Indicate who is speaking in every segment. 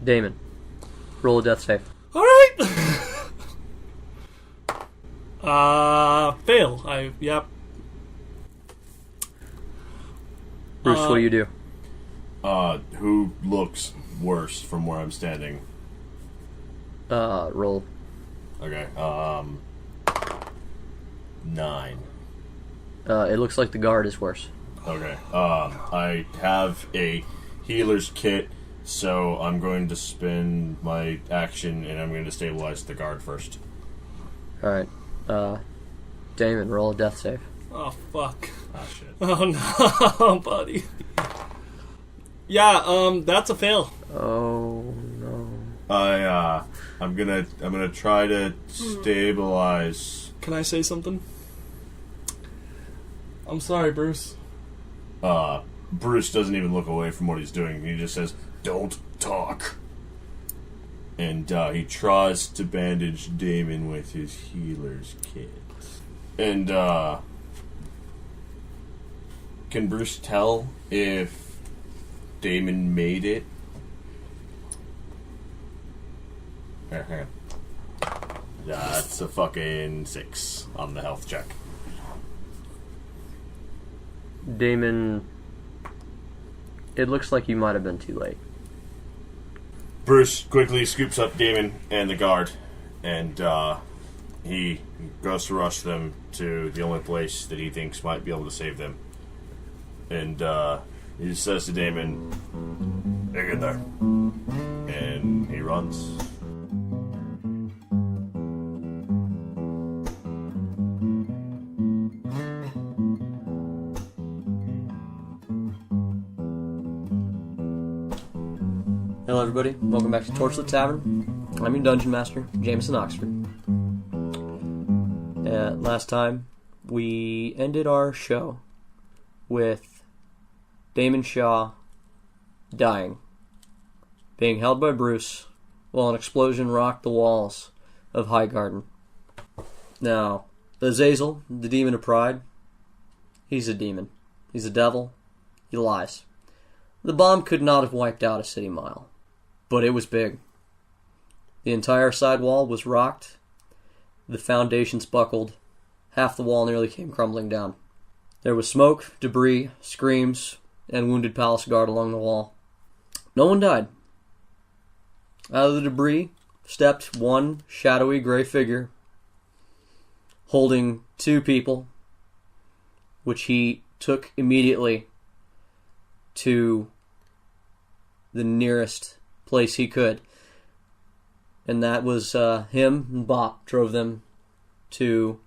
Speaker 1: Damon, roll a death save.
Speaker 2: Alright! Fail. Yep.
Speaker 1: Bruce, what do you do?
Speaker 3: Who looks worse from where I'm standing?
Speaker 1: Roll.
Speaker 3: Okay, 9.
Speaker 1: It looks like the guard is worse.
Speaker 3: Okay, I have a healer's kit, so I'm going to spend my action and I'm going to stabilize the guard first.
Speaker 1: Alright, Damon, roll a death save.
Speaker 2: Oh, fuck.
Speaker 3: Ah, shit.
Speaker 2: Oh, no, buddy. Yeah, that's a fail.
Speaker 1: Oh, no.
Speaker 3: I'm gonna try to stabilize.
Speaker 2: Can I say something? I'm sorry, Bruce.
Speaker 3: Bruce doesn't even look away from what he's doing. He just says, "Don't talk." And he tries to bandage Damon with his healer's kit. And can Bruce tell if Damon made it? Here, hang on. That's a fucking 6 on the health check.
Speaker 1: Damon, it looks like you might have been too late.
Speaker 3: Bruce quickly scoops up Damon and the guard, and he goes to rush them to the only place that he thinks might be able to save them. And he says to Damon, "Hang in there." And he runs.
Speaker 1: Hello everybody, welcome back to Torchlit Tavern. I'm your Dungeon Master, Jameson Oxford. Last time, we ended our show with Damon Shaw dying, being held by Bruce while an explosion rocked the walls of Highgarden. Now, Azazel, the demon of pride, he's a demon. He's a devil. He lies. The bomb could not have wiped out a city mile. But it was big. The entire side wall was rocked. The foundations buckled. Half the wall nearly came crumbling down. There was smoke, debris, screams, and wounded palace guard along the wall. No one died. Out of the debris stepped one shadowy gray figure holding 2 people, which he took immediately to the nearest place he could, and that was him and Bop drove them to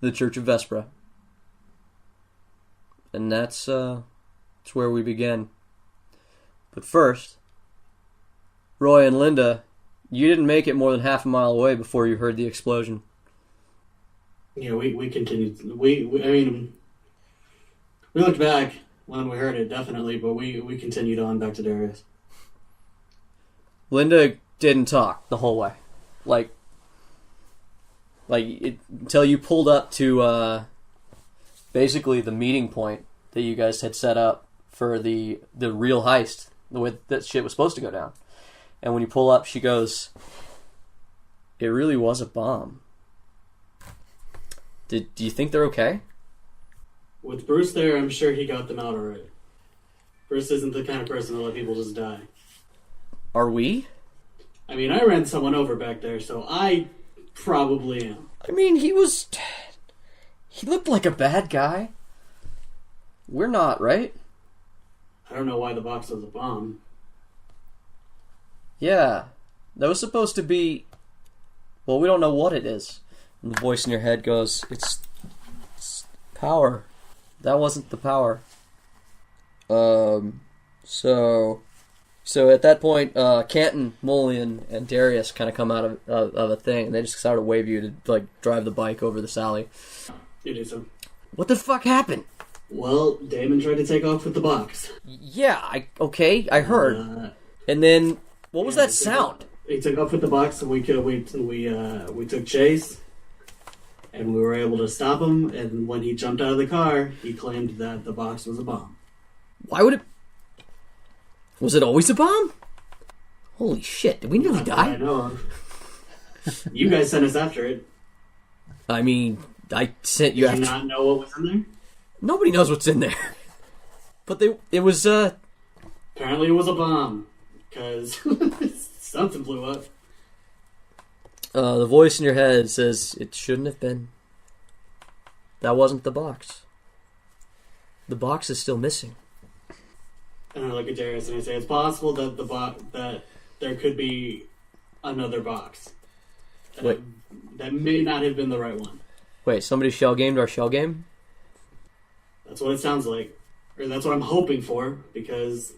Speaker 1: the Church of Vespera, and that's where we began. But first, Roy and Linda, you didn't make it more than half a mile away before you heard the explosion.
Speaker 4: Yeah, we continued. We looked back when we heard it, definitely, but we continued on back to Darius.
Speaker 1: Linda didn't talk the whole way. Until you pulled up to basically the meeting point that you guys had set up for the real heist, the way that shit was supposed to go down. And when you pull up, she goes, "It really was a bomb. Do you think they're okay?"
Speaker 4: With Bruce there, I'm sure he got them out already. Bruce isn't the kind of person to let people just die.
Speaker 1: Are we?
Speaker 4: I mean, I ran someone over back there, so I probably am.
Speaker 1: I mean, he looked like a bad guy. We're not, right?
Speaker 4: I don't know why the box was a bomb.
Speaker 1: Yeah. That was supposed to be... Well, we don't know what it is. And the voice in your head goes, it's power. That wasn't the power. So at that point, Canton, Mullion, and Darius kind of come out of a thing, and they just sort of wave you to drive the bike over this alley.
Speaker 4: You do so.
Speaker 1: What the fuck happened?
Speaker 4: Well, Damon tried to take off with the box.
Speaker 1: Yeah, I heard. And then, what was that sound?
Speaker 4: He took off with the box, and we took chase, and we were able to stop him. And when he jumped out of the car, he claimed that the box was a bomb.
Speaker 1: Why would it? Was it always a bomb? Holy shit, did we nearly
Speaker 4: Not that I
Speaker 1: die?
Speaker 4: know of. You guys sent us after it.
Speaker 1: I mean, I sent you
Speaker 4: Did you
Speaker 1: after...
Speaker 4: not know what was in there?
Speaker 1: Nobody knows what's in there. But it was,
Speaker 4: Apparently it was a bomb. Because something blew up.
Speaker 1: the voice in your head says, it shouldn't have been. That wasn't the box. The box is still missing.
Speaker 4: And I look at Darius and I say, it's possible that that there could be another box.
Speaker 1: Wait.
Speaker 4: That may not have been the right one.
Speaker 1: Wait, somebody shell gamed our shell game?
Speaker 4: That's what it sounds like. Or that's what I'm hoping for, because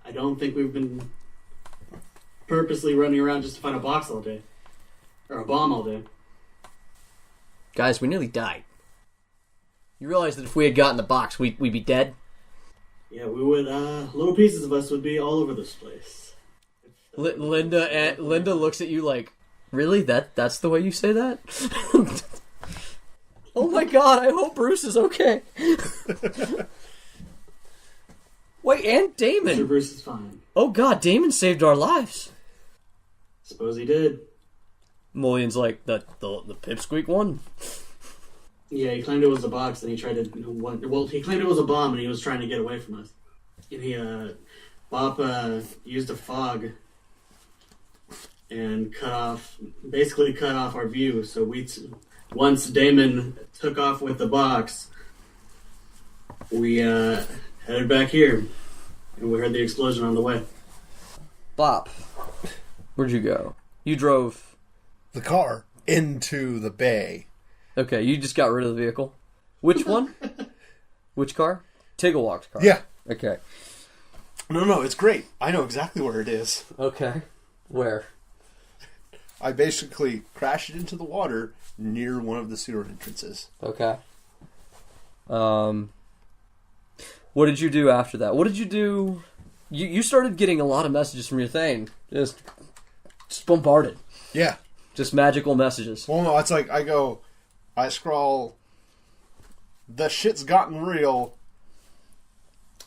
Speaker 4: I don't think we've been purposely running around just to find a box all day. Or a bomb all day.
Speaker 1: Guys, we nearly died. You realize that if we had gotten the box, we'd be dead?
Speaker 4: Yeah, we would, little pieces of us would be all over this place.
Speaker 1: Linda looks at you like, really? That's the way you say that? Oh my god, I hope Bruce is okay. Wait, and
Speaker 4: Mr.
Speaker 1: Damon.
Speaker 4: Bruce is fine.
Speaker 1: Oh god, Damon saved our lives.
Speaker 4: Suppose he did.
Speaker 1: Mulligan's like, the pipsqueak one?
Speaker 4: Yeah, he claimed it was a box, and he tried to. Well, he claimed it was a bomb, and he was trying to get away from us. And Bob used a fog and basically cut off our view. So once Damon took off with the box, we headed back here, and we heard the explosion on the way.
Speaker 1: Bob, where'd you go? You drove.
Speaker 5: The car into the bay.
Speaker 1: Okay, you just got rid of the vehicle. Which one? Which car? Tigglewalk's car.
Speaker 5: Yeah.
Speaker 1: Okay.
Speaker 5: No, it's great. I know exactly where it is.
Speaker 1: Okay. Where?
Speaker 5: I basically crashed it into the water near one of the sewer entrances.
Speaker 1: Okay. What did you do after that? What did you do? You started getting a lot of messages from your thing. Just bombarded.
Speaker 5: Yeah.
Speaker 1: Just magical messages.
Speaker 5: Well, no, it's like I scroll, the shit's gotten real,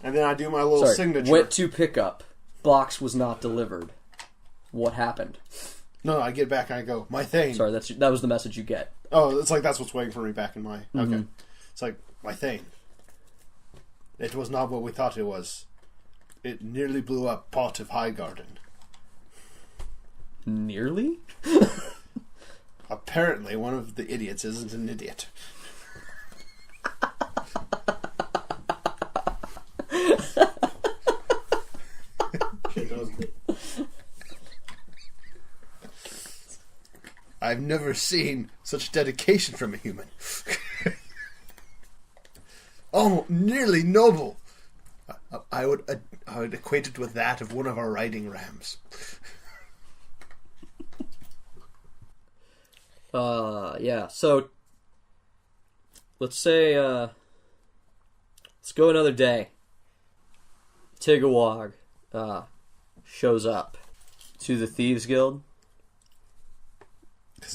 Speaker 5: and then I do my little signature.
Speaker 1: Went to pick up. Box was not delivered. What happened?
Speaker 5: No, I get back and I go, my thing.
Speaker 1: Sorry, that was the message you get.
Speaker 5: Oh, it's like that's what's waiting for me back in my...
Speaker 1: Mm-hmm.
Speaker 5: Okay. It's like, my thing. It was not what we thought it was. It nearly blew up part of High Garden.
Speaker 1: Nearly?
Speaker 5: Apparently, one of the idiots isn't an idiot. I've never seen such dedication from a human. Oh, nearly noble. I would equate it with that of one of our riding rams.
Speaker 1: Yeah, so let's say, let's go another day. Tigawog, shows up to the Thieves Guild,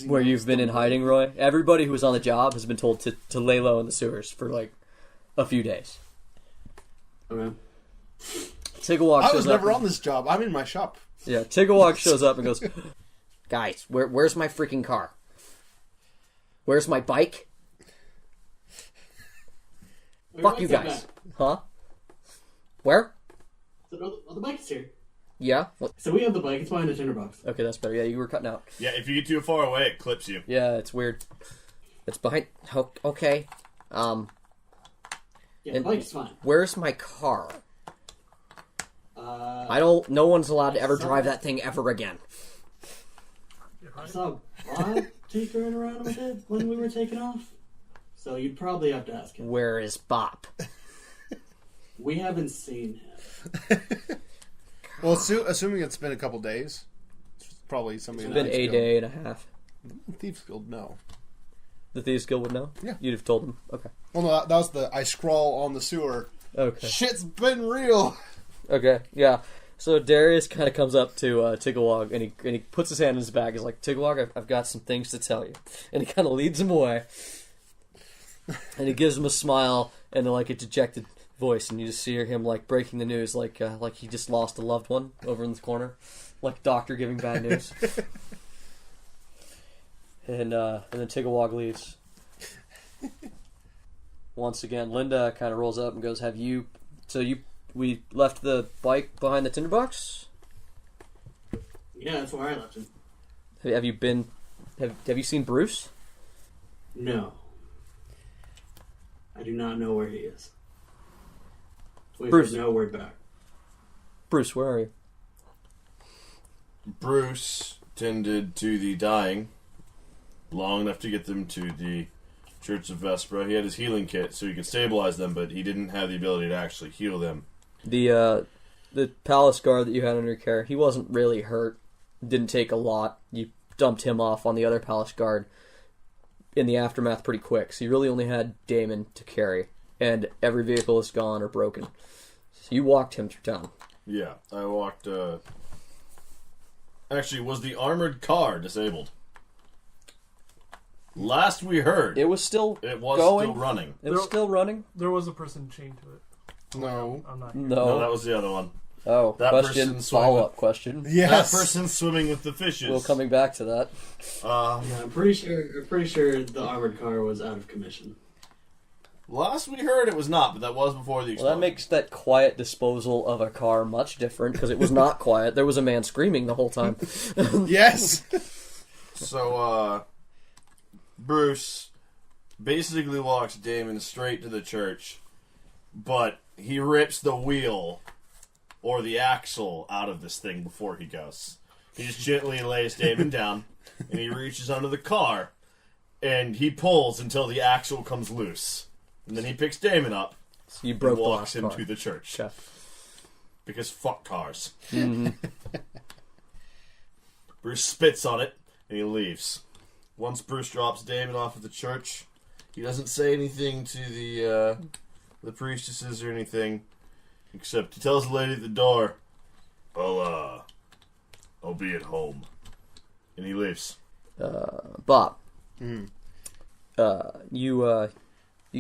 Speaker 1: where you've been in hiding, Roy. Everybody who was on the job has been told to lay low in the sewers for, like, a few days.
Speaker 4: Okay.
Speaker 1: Tigawog shows up.
Speaker 5: I was never on this job. I'm in my shop.
Speaker 1: Yeah, Tigawog shows up and goes, guys, where's my freaking car? Where's my bike?
Speaker 4: Wait,
Speaker 1: Fuck you guys.
Speaker 4: back.
Speaker 1: Huh? Where?
Speaker 4: So, the bike is here.
Speaker 1: Yeah? What?
Speaker 4: So we have the bike. It's behind the tinderbox.
Speaker 1: Okay, that's better. Yeah, you were cutting out.
Speaker 3: Yeah, if you get too far away, it clips you.
Speaker 1: Yeah, it's weird. It's behind... Okay.
Speaker 4: Yeah, the bike's fine.
Speaker 1: Where's my car? No one's allowed to ever drive that thing ever again.
Speaker 4: I saw Bob tinkering around with it when we were taking off. So you'd probably have to ask him.
Speaker 1: Where is Bop?
Speaker 4: We haven't seen him.
Speaker 5: Well, assuming it's been a couple days, it's probably somebody.
Speaker 1: It's been a day and a half.
Speaker 5: Thieves Guild, no.
Speaker 1: The Thieves Guild would know?
Speaker 5: Yeah.
Speaker 1: You'd have told them. Okay.
Speaker 5: Well, no, that was I scrawl on the sewer.
Speaker 1: Okay.
Speaker 5: Shit's been real.
Speaker 1: Okay, yeah. So Darius kind of comes up to Tigawog, and he puts his hand in his bag. He's like, Tigawog, I've got some things to tell you. And he kind of leads him away. And he gives him a smile and like a dejected, voice, and you just see him like breaking the news, like he just lost a loved one over in the corner, like doctor giving bad news. And then Tigawog leaves. Once again, Linda kind of rolls up and goes, "Have you? We left the bike behind the tinderbox?
Speaker 4: Yeah, that's where I left it.
Speaker 1: Have you been? Have you seen Bruce?
Speaker 4: No. I do not know where he is. We've
Speaker 1: Bruce.
Speaker 4: heard no word back.
Speaker 1: Bruce, where are you?"
Speaker 3: Bruce tended to the dying long enough to get them to the Church of Vespera. He had his healing kit so he could stabilize them, but he didn't have the ability to actually heal them.
Speaker 1: The palace guard that you had under your care, he wasn't really hurt. Didn't take a lot. You dumped him off on the other palace guard in the aftermath pretty quick, so you really only had Damon to carry, and every vehicle is gone or broken. So you walked him through town.
Speaker 3: Yeah, I walked... Actually, was the armored car disabled? Last we heard,
Speaker 1: It was still
Speaker 3: it was
Speaker 1: going.
Speaker 3: still running.
Speaker 1: It was still running?
Speaker 2: There was a person chained to it.
Speaker 5: No.
Speaker 2: I'm not here.
Speaker 3: No, that
Speaker 1: No.
Speaker 3: was the other one.
Speaker 1: Oh,
Speaker 3: that
Speaker 1: question,
Speaker 3: person swimming
Speaker 1: follow-up question.
Speaker 5: Yes.
Speaker 3: That person swimming with the fishes.
Speaker 1: Well, coming back to that.
Speaker 4: Yeah, I'm pretty sure the armored car was out of commission.
Speaker 3: Last we heard, it was not, but that was before the
Speaker 1: Well,
Speaker 3: explosion.
Speaker 1: that makes that quiet disposal of a car much different, because it was not quiet. There was a man screaming the whole time.
Speaker 5: Yes.
Speaker 3: So, Bruce basically walks Damon straight to the church, but he rips the wheel or the axle out of this thing before he goes. He just gently lays Damon down, and he reaches under the car, and he pulls until the axle comes loose. And then he picks Damon up
Speaker 1: So you broke
Speaker 3: and
Speaker 1: the
Speaker 3: walks
Speaker 1: last
Speaker 3: him
Speaker 1: car.
Speaker 3: to the church.
Speaker 1: Okay.
Speaker 3: Because fuck cars.
Speaker 1: Mm-hmm.
Speaker 3: Bruce spits on it, and he leaves. Once Bruce drops Damon off at the church, he doesn't say anything to the priestesses or anything, except he tells the lady at the door, I'll be at home. And he leaves.
Speaker 1: Bob. You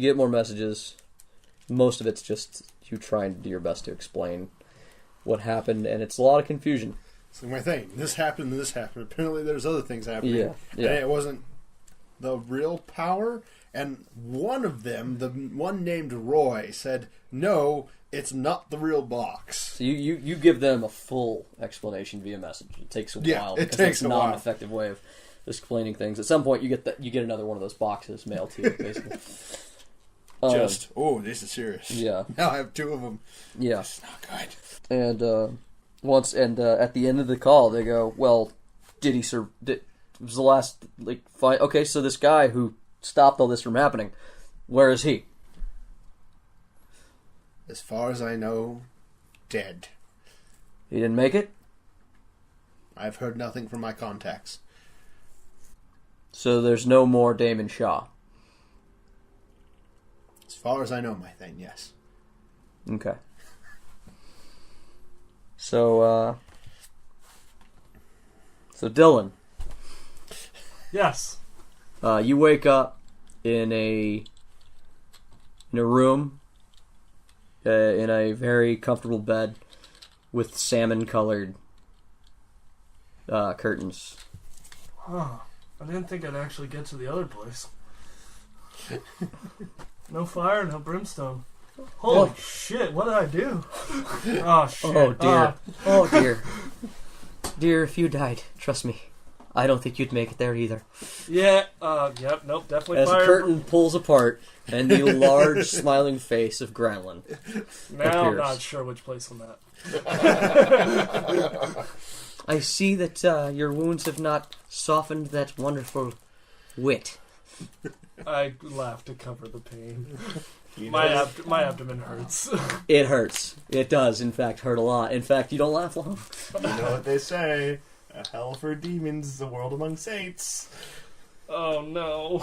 Speaker 1: get more messages. Most of it's just you trying to do your best to explain what happened, and it's a lot of confusion.
Speaker 5: So my thing, this happened, and this happened. Apparently there's other things happening.
Speaker 1: Yeah.
Speaker 5: And it wasn't the real power. And one of them, the one named Roy, said, no, it's not the real box.
Speaker 1: So you give them a full explanation via message. It takes a while.
Speaker 5: it
Speaker 1: because
Speaker 5: takes
Speaker 1: that's
Speaker 5: a
Speaker 1: not
Speaker 5: while.
Speaker 1: an effective way of explaining things. At some point, you get another one of those boxes mailed to you, basically.
Speaker 5: This is serious.
Speaker 1: Yeah.
Speaker 5: Now I have two of them.
Speaker 1: Yeah.
Speaker 5: It's not good.
Speaker 1: And at the end of the call, they go, "Well, did he it was the last fine? Okay, so this guy who stopped all this from happening, where is he?"
Speaker 5: As far as I know, dead.
Speaker 1: He didn't make it.
Speaker 5: I've heard nothing from my contacts.
Speaker 1: So there's no more Damon Shaw.
Speaker 5: As far as I know, my thing, yes.
Speaker 1: Okay. So Dylan,
Speaker 2: Yes.
Speaker 1: you wake up in a room in a very comfortable bed with salmon-colored curtains.
Speaker 2: Oh, I didn't think I'd actually get to the other place. No fire, no brimstone. Holy shit, what did I do? Oh, shit.
Speaker 1: Oh dear. Oh dear. Dear, if you died, trust me, I don't think you'd make it there either.
Speaker 2: Yep, nope, definitely
Speaker 1: As
Speaker 2: fire.
Speaker 1: the curtain pulls apart and the large smiling face of Gremlin.
Speaker 2: Now I'm
Speaker 1: appears.
Speaker 2: not sure which place I'm at.
Speaker 1: I see that your wounds have not softened that wonderful wit.
Speaker 2: I laugh to cover the pain.
Speaker 3: You
Speaker 2: My
Speaker 3: know,
Speaker 2: my abdomen hurts.
Speaker 1: It hurts. It does, in fact, hurt a lot. In fact, you don't laugh long.
Speaker 3: you know what they say. A hell for demons is a world among saints.
Speaker 2: Oh no.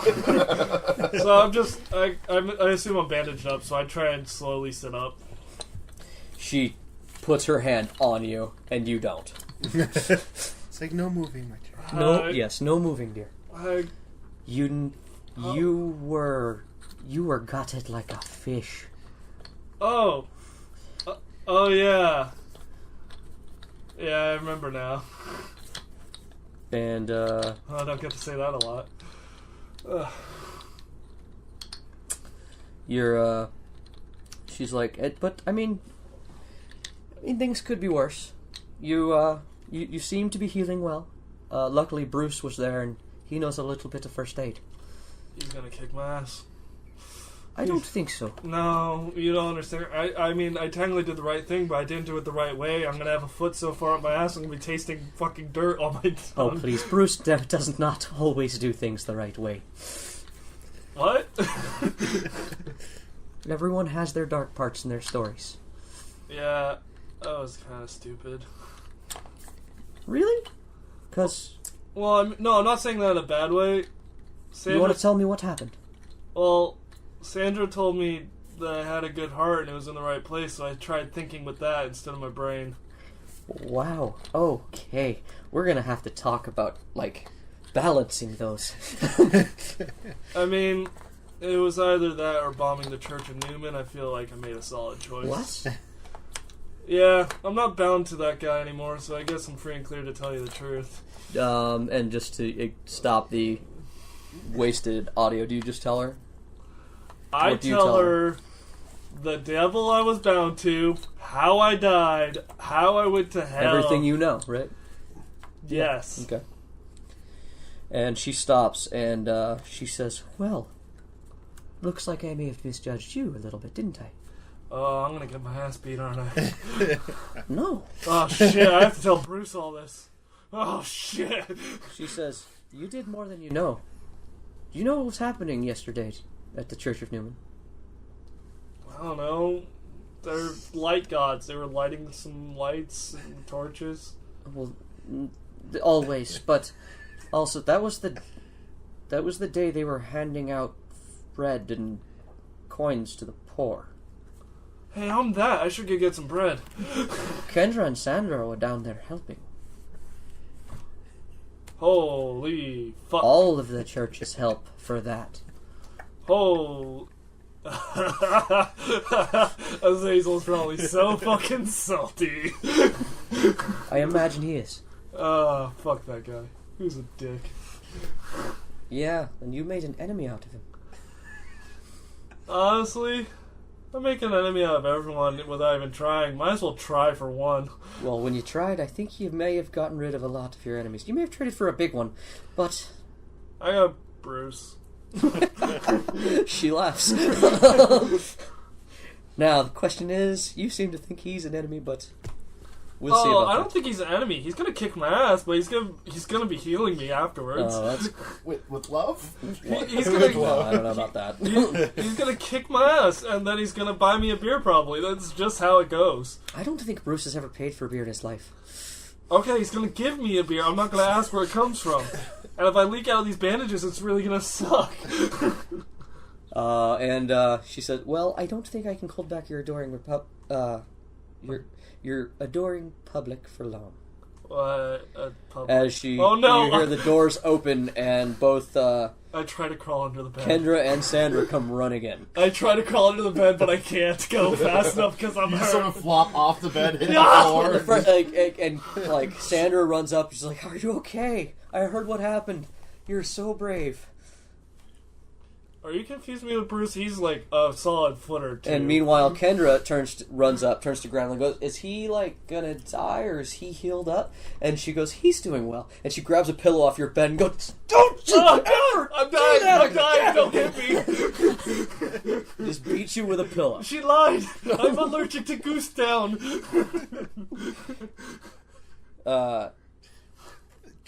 Speaker 2: So I assume I'm bandaged up, so I try and slowly sit up.
Speaker 1: She puts her hand on you, and you don't.
Speaker 5: It's like no moving, my dear.
Speaker 1: No,
Speaker 2: I-
Speaker 1: yes, no moving, dear.
Speaker 2: I
Speaker 1: You were gutted like a fish.
Speaker 2: Oh. Oh, yeah. Yeah, I remember now.
Speaker 1: And,
Speaker 2: I don't get to say that a lot.
Speaker 1: she's like, but, I mean, things could be worse. You seem to be healing well. Luckily, Bruce was there, and he knows a little bit of first aid.
Speaker 2: He's gonna kick my ass.
Speaker 1: I don't think so.
Speaker 2: No, you don't understand. I mean, I technically did the right thing, but I didn't do it the right way. I'm gonna have a foot so far up my ass, I'm gonna be tasting fucking dirt on my tongue.
Speaker 1: Oh, please. Bruce does not always do things the right way.
Speaker 2: What?
Speaker 1: Everyone has their dark parts in their stories.
Speaker 2: Yeah, that was kind of stupid.
Speaker 1: Really? Because...
Speaker 2: Well, I'm not saying that in a bad way.
Speaker 1: You want to tell me what happened?
Speaker 2: Well, Sandra told me that I had a good heart and it was in the right place, so I tried thinking with that instead of my brain.
Speaker 1: Wow. Okay. We're gonna have to talk about, like, balancing those.
Speaker 2: I mean, it was either that or bombing the Church of Newman. I feel like I made a solid choice.
Speaker 1: What?
Speaker 2: Yeah, I'm not bound to that guy anymore, so I guess I'm free and clear to tell you the truth.
Speaker 1: And just to stop the wasted audio, do you just tell her?
Speaker 2: I tell her the devil I was bound to, how I died, how I went to hell.
Speaker 1: Everything you know, right?
Speaker 2: Yes.
Speaker 1: Okay. And she stops and she says, well, looks like I may have misjudged you a little bit, didn't I?
Speaker 2: Oh, I'm gonna get my ass beat, aren't I?
Speaker 1: No.
Speaker 2: Oh shit, I have to tell Bruce all this. Oh shit.
Speaker 1: She says, you did more than you know. You know what was happening yesterday at the Church of Newman?
Speaker 2: I don't know. They're light gods. They were lighting some lights and torches.
Speaker 1: Well, always, but also that was the day they were handing out bread and coins to the poor.
Speaker 2: Hey, I'm that. I should go get some bread.
Speaker 1: Kendra and Sandra were down there helping.
Speaker 2: Holy fuck.
Speaker 1: All of the churches help for that.
Speaker 2: Oh. Azazel's probably so fucking salty.
Speaker 1: I imagine he is.
Speaker 2: Fuck that guy. Who's a dick.
Speaker 1: Yeah, and you made an enemy out of him.
Speaker 2: Honestly, I make an enemy out of everyone without even trying. Might as well try for one.
Speaker 1: Well, when you tried, I think you may have gotten rid of a lot of your enemies. You may have traded for a big one, but...
Speaker 2: I got Bruce.
Speaker 1: She laughs. Now, the question is, you seem to think he's an enemy, but we'll see about
Speaker 2: I
Speaker 1: that.
Speaker 2: don't think he's an enemy. He's gonna kick my ass, but he's gonna be healing me afterwards.
Speaker 1: Oh, that's...
Speaker 5: With love?
Speaker 2: He's gonna...
Speaker 1: Well, I don't know about that.
Speaker 2: He's gonna kick my ass, and then he's gonna buy me a beer probably. That's just how it goes.
Speaker 1: I don't think Bruce has ever paid for a beer in his life.
Speaker 2: Okay, he's gonna give me a beer. I'm not gonna ask where it comes from. And if I leak out of these bandages, it's really gonna suck.
Speaker 1: She said, well, I don't think I can hold back your adoring your adoring public for long. As you hear the doors open and both
Speaker 2: I try to crawl under the bed.
Speaker 1: Kendra and Sandra come running in.
Speaker 2: I try to crawl under the bed, but I can't go fast enough because I'm hurt.
Speaker 5: Sort of flop off the bed, hit the floor.
Speaker 1: And Sandra runs up. She's like, "Are you okay? I heard what happened. You're so brave."
Speaker 2: Are you confusing me with Bruce? He's like a solid footer too.
Speaker 1: And meanwhile, Kendra runs up, turns to ground, and goes, "Is he like gonna die, or is he healed up?" And she goes, "He's doing well." And she grabs a pillow off your bed and goes, "Don't you ever!
Speaker 2: I'm dying! Don't hit me!"
Speaker 1: Just beat you with a pillow.
Speaker 2: She lied. I'm allergic to goose down.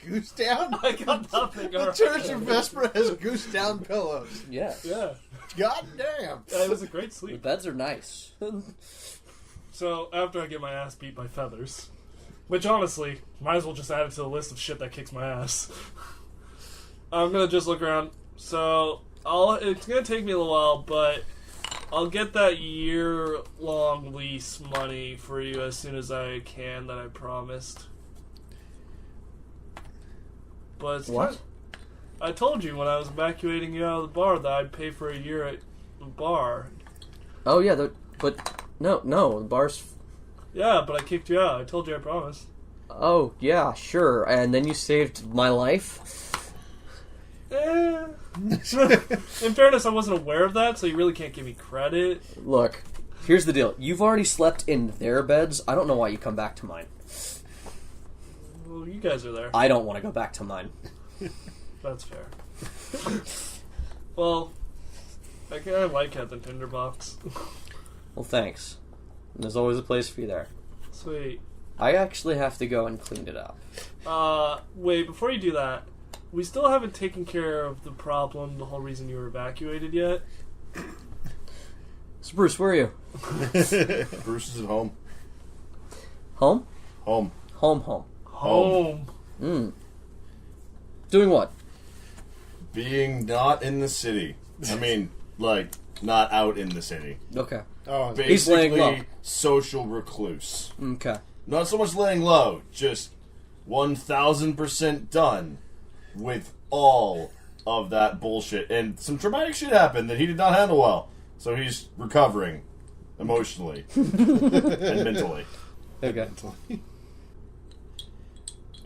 Speaker 5: Goose down?
Speaker 2: I got nothing.
Speaker 5: The Church of Vesper has goose down pillows.
Speaker 1: Yeah.
Speaker 2: Yeah.
Speaker 5: God damn.
Speaker 2: It was a great
Speaker 1: The
Speaker 2: sleep.
Speaker 1: beds are nice.
Speaker 2: So, after I get my ass beat by feathers, which honestly, might as well just add it to the list of shit that kicks my ass, I'm gonna just look around. So, it's gonna take me a little while, but I'll get that year-long lease money for you as soon as I can that I promised. But it's
Speaker 1: What?
Speaker 2: I told you when I was evacuating you out of the bar that I'd pay for a year at the bar.
Speaker 1: Oh yeah, but No, the bar's...
Speaker 2: Yeah, but I kicked you out. I told you I promised.
Speaker 1: Oh, yeah, sure. And then you saved my life?
Speaker 2: In fairness, I wasn't aware of that, so you really can't give me credit.
Speaker 1: Look, here's the deal. You've already slept in their beds. I don't know why you come back to mine.
Speaker 2: Well, you guys are there.
Speaker 1: I don't want to go back to mine.
Speaker 2: That's fair. Well, I kind of like having Tinderbox.
Speaker 1: Well, thanks. There's always a place for you there.
Speaker 2: Sweet.
Speaker 1: I actually have to go and clean it up.
Speaker 2: Wait, before you do that, we still haven't taken care of the problem, the whole reason you were evacuated yet.
Speaker 1: So, Bruce, where are you?
Speaker 3: Bruce is at home.
Speaker 1: Home?
Speaker 3: Home.
Speaker 2: Home.
Speaker 1: Doing what?
Speaker 3: Being not in the city. I mean, like, not out in the city.
Speaker 1: Okay.
Speaker 5: Oh,
Speaker 1: He's laying low.
Speaker 3: Basically, social recluse.
Speaker 1: Okay.
Speaker 3: Not so much laying low, just 1,000% done with all of that bullshit. And some traumatic shit happened that he did not handle well. So he's recovering emotionally and mentally.
Speaker 1: Okay.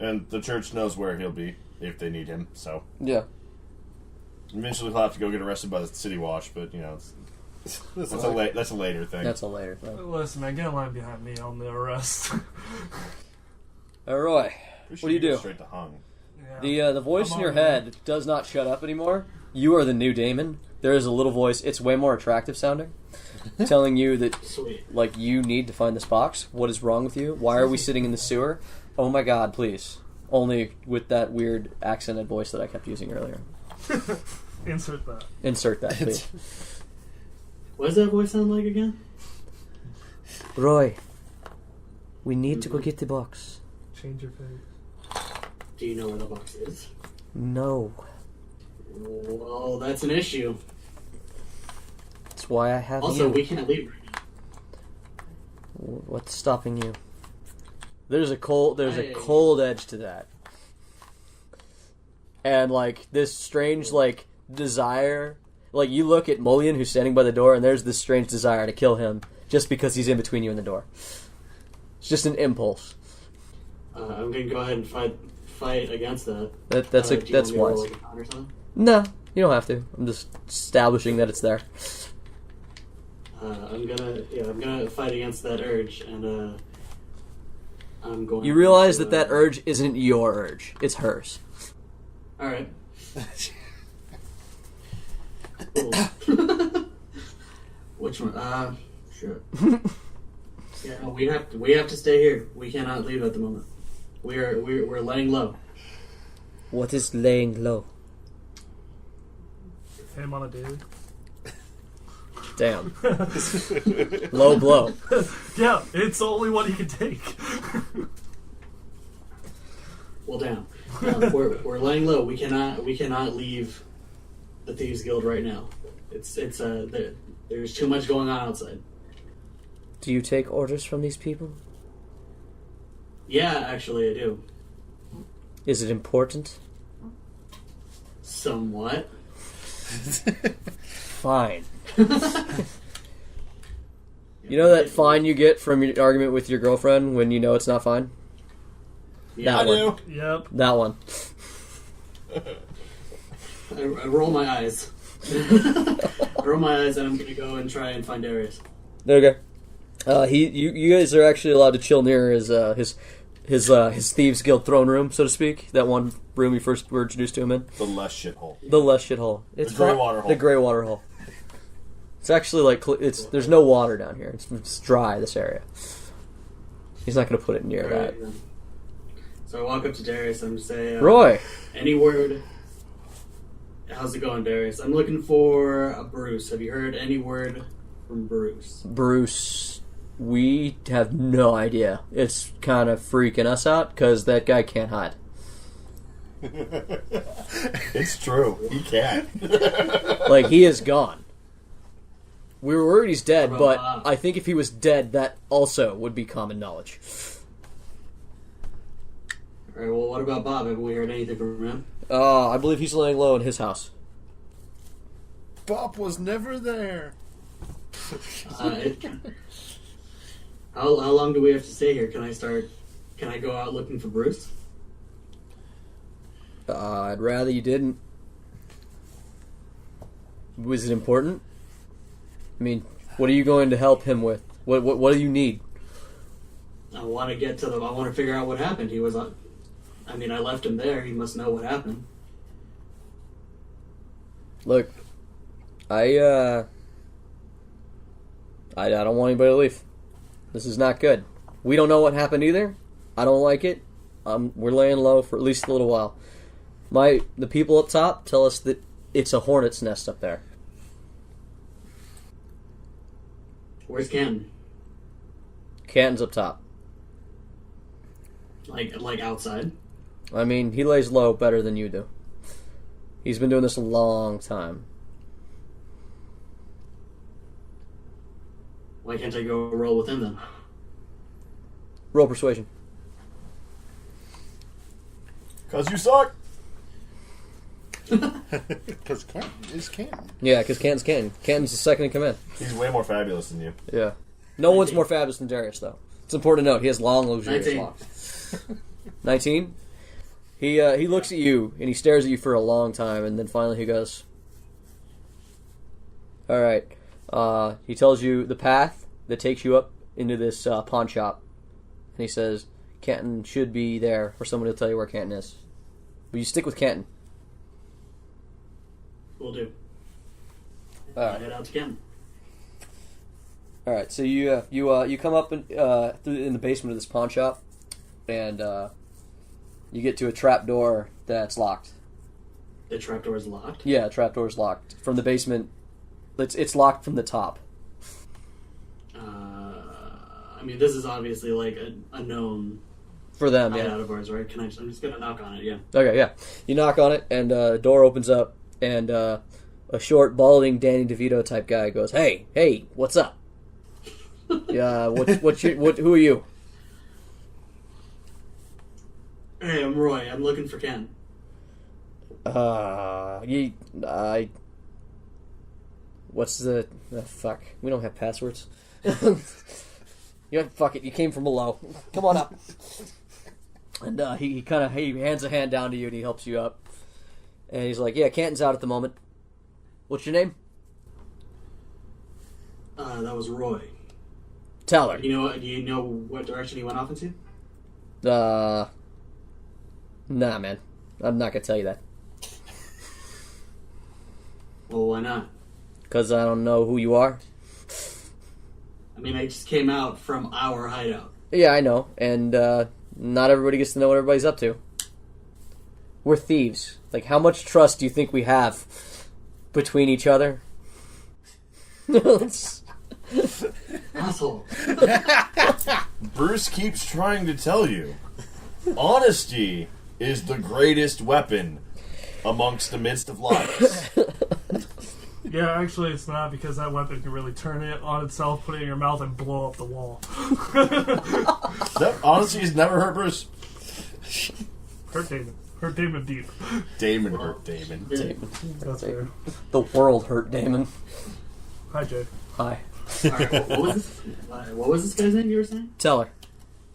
Speaker 3: And the church knows where he'll be if they need him, so.
Speaker 1: Yeah.
Speaker 3: Eventually he'll have to go get arrested by the city watch, but, you know, that's a later thing.
Speaker 1: That's a later thing.
Speaker 2: Listen, man, get in line behind me on the arrest.
Speaker 1: Roy, what do you do?
Speaker 3: Straight to hung.
Speaker 2: Yeah.
Speaker 1: The voice in your head does not shut up anymore. You are the new Damon. There is a little voice. It's way more attractive sounding, telling you that,
Speaker 4: Sweet.
Speaker 1: like, you need to find this box. What is wrong with you? Why are we sitting in the sewer? Oh my God, please. Only with that weird accented voice that I kept using earlier.
Speaker 2: Insert that.
Speaker 1: Insert that, please.
Speaker 4: What does that voice sound like again?
Speaker 1: Roy, we need to go get the box.
Speaker 2: Change your face.
Speaker 4: Do you know where the box is?
Speaker 1: No.
Speaker 4: Well, that's an issue.
Speaker 1: That's why I have
Speaker 4: Also,
Speaker 1: you.
Speaker 4: we can't leave right now.
Speaker 1: What's stopping you? There's a cold edge to that. And, like, this strange, like, desire. Like, you look at Mullion, who's standing by the door, and there's this strange desire to kill him just because he's in between you and the door. It's just an impulse.
Speaker 4: I'm gonna go ahead and fight against that.
Speaker 1: That's
Speaker 4: Do you
Speaker 1: that's
Speaker 4: want me
Speaker 1: wise.
Speaker 4: to roll, like, a con or something?
Speaker 1: No, you don't have to. I'm just establishing that it's there.
Speaker 4: I'm gonna fight against that urge, and I'm going.
Speaker 1: You realize
Speaker 4: to,
Speaker 1: that urge isn't your urge; it's hers.
Speaker 4: All right. Which one? Sure. Yeah, no, we have to stay here. We cannot leave at the moment. We're laying low.
Speaker 1: What is laying low?
Speaker 2: Him on a daily.
Speaker 1: Damn. Low blow.
Speaker 2: Yeah, it's the only one he can take.
Speaker 4: Well, damn. We're laying low. We cannot leave the Thieves Guild right now. There's too much going on outside.
Speaker 1: Do you take orders from these people?
Speaker 4: Yeah, actually, I do.
Speaker 1: Is it important?
Speaker 4: Somewhat.
Speaker 1: Fine. You know that fine you get from your argument with your girlfriend when you know it's not fine?
Speaker 4: Yeah,
Speaker 3: I
Speaker 1: That
Speaker 3: do.
Speaker 1: one.
Speaker 2: Yep.
Speaker 1: That one.
Speaker 4: I roll my eyes. I roll my eyes, and I'm gonna go and try and find Darius.
Speaker 1: Okay. You guys are actually allowed to chill near his Thieves Guild throne room, so to speak. That one room you first were introduced to him in.
Speaker 3: The less shithole.
Speaker 1: The less shithole. It's
Speaker 3: The grey
Speaker 1: fine.
Speaker 3: water hole.
Speaker 1: The grey water hole. It's actually like there's no water down here. It's dry, this area. He's not going to put it near that.
Speaker 4: Alright, then. So I walk up to Darius and say,
Speaker 1: Roy.
Speaker 4: Any word? How's it going, Darius? I'm looking for a Bruce. Have you heard any word from Bruce?
Speaker 1: Bruce, we have no idea. It's kind of freaking us out because that guy can't hide.
Speaker 3: It's true. He can't.
Speaker 1: Like, he is gone. We were worried he's dead,
Speaker 4: What
Speaker 1: but
Speaker 4: about Bob?
Speaker 1: I think if he was dead, that also would be common knowledge.
Speaker 4: Alright, well, what about Bob? Haven't we heard anything from him?
Speaker 1: I believe he's laying low in his house.
Speaker 5: Bob was never there.
Speaker 4: How long do we have to stay here? Can I go out looking for Bruce?
Speaker 1: I'd rather you didn't. Was it important? I mean, what are you going to help him with? What do you need?
Speaker 4: I want to figure out what happened. He was on. I left him there. He must know what happened.
Speaker 1: Look, I don't want anybody to leave. This is not good. We don't know what happened either. I don't like it. We're laying low for at least a little while. The people up top tell us that it's a hornet's nest up there.
Speaker 4: Where's Canton?
Speaker 1: Canton's up top.
Speaker 4: Like outside?
Speaker 1: I mean, he lays low better than you do. He's been doing this a long time.
Speaker 4: Why can't I go roll with him then?
Speaker 1: Roll persuasion.
Speaker 3: Because you suck.
Speaker 5: Because Canton is Canton.
Speaker 1: Yeah, because Canton's Canton. Canton's the second in command.
Speaker 3: He's way more fabulous than you.
Speaker 1: Yeah. No one's more fabulous than Darius, though. It's important to note. He has long, luxurious
Speaker 4: 19.
Speaker 1: locks. 19? He looks at you, and he stares at you for a long time, and then finally he goes, all right. He tells you the path that takes you up into this pawn shop. And he says, Canton should be there, or someone will tell you where Canton is. But you stick with Canton.
Speaker 4: Will do.
Speaker 1: All right.
Speaker 4: Head out to Canton.
Speaker 1: All right, so you come up in the basement of this pawn shop, and you get to a trap door that's locked.
Speaker 4: The trapdoor is locked?
Speaker 1: Yeah, trap door is locked from the basement. It's locked from the top.
Speaker 4: This is obviously like a known
Speaker 1: For them, yeah.
Speaker 4: hideout of ours, right? I'm just gonna knock on it, yeah.
Speaker 1: Okay, yeah. You knock on it, and the door opens up, and a short, balding Danny DeVito type guy goes, "Hey, what's up? Yeah, who are you?"
Speaker 4: Hey, I'm Roy. I'm looking for Ken.
Speaker 1: What's the fuck? We don't have passwords. Fuck it. You came from below. Come on up. And he hands a hand down to you and he helps you up. And he's like, "Yeah, Canton's out at the moment. What's your name?"
Speaker 4: That was Roy.
Speaker 1: Tell her.
Speaker 4: Do you know what direction he went off into?
Speaker 1: Nah, man. I'm not gonna tell you that.
Speaker 4: Well, why not?
Speaker 1: Because I don't know who you are.
Speaker 4: I just came out from our hideout.
Speaker 1: Yeah, I know. And not everybody gets to know what everybody's up to. We're thieves. Like, how much trust do you think we have between each other?
Speaker 4: Asshole.
Speaker 3: Bruce keeps trying to tell you, honesty is the greatest weapon amongst the midst of lies.
Speaker 2: Yeah, actually it's not, because that weapon can really turn it on itself, put it in your mouth, and blow up the wall.
Speaker 3: That honesty has never hurt Bruce.
Speaker 2: Hurt Damon. Hurt Damon deep.
Speaker 3: Damon hurt Damon.
Speaker 1: Damon.
Speaker 2: That's fair.
Speaker 1: The world hurt Damon.
Speaker 2: Hi, Jay.
Speaker 1: Hi.
Speaker 4: Alright, what was this guy's name you were saying?
Speaker 1: Teller.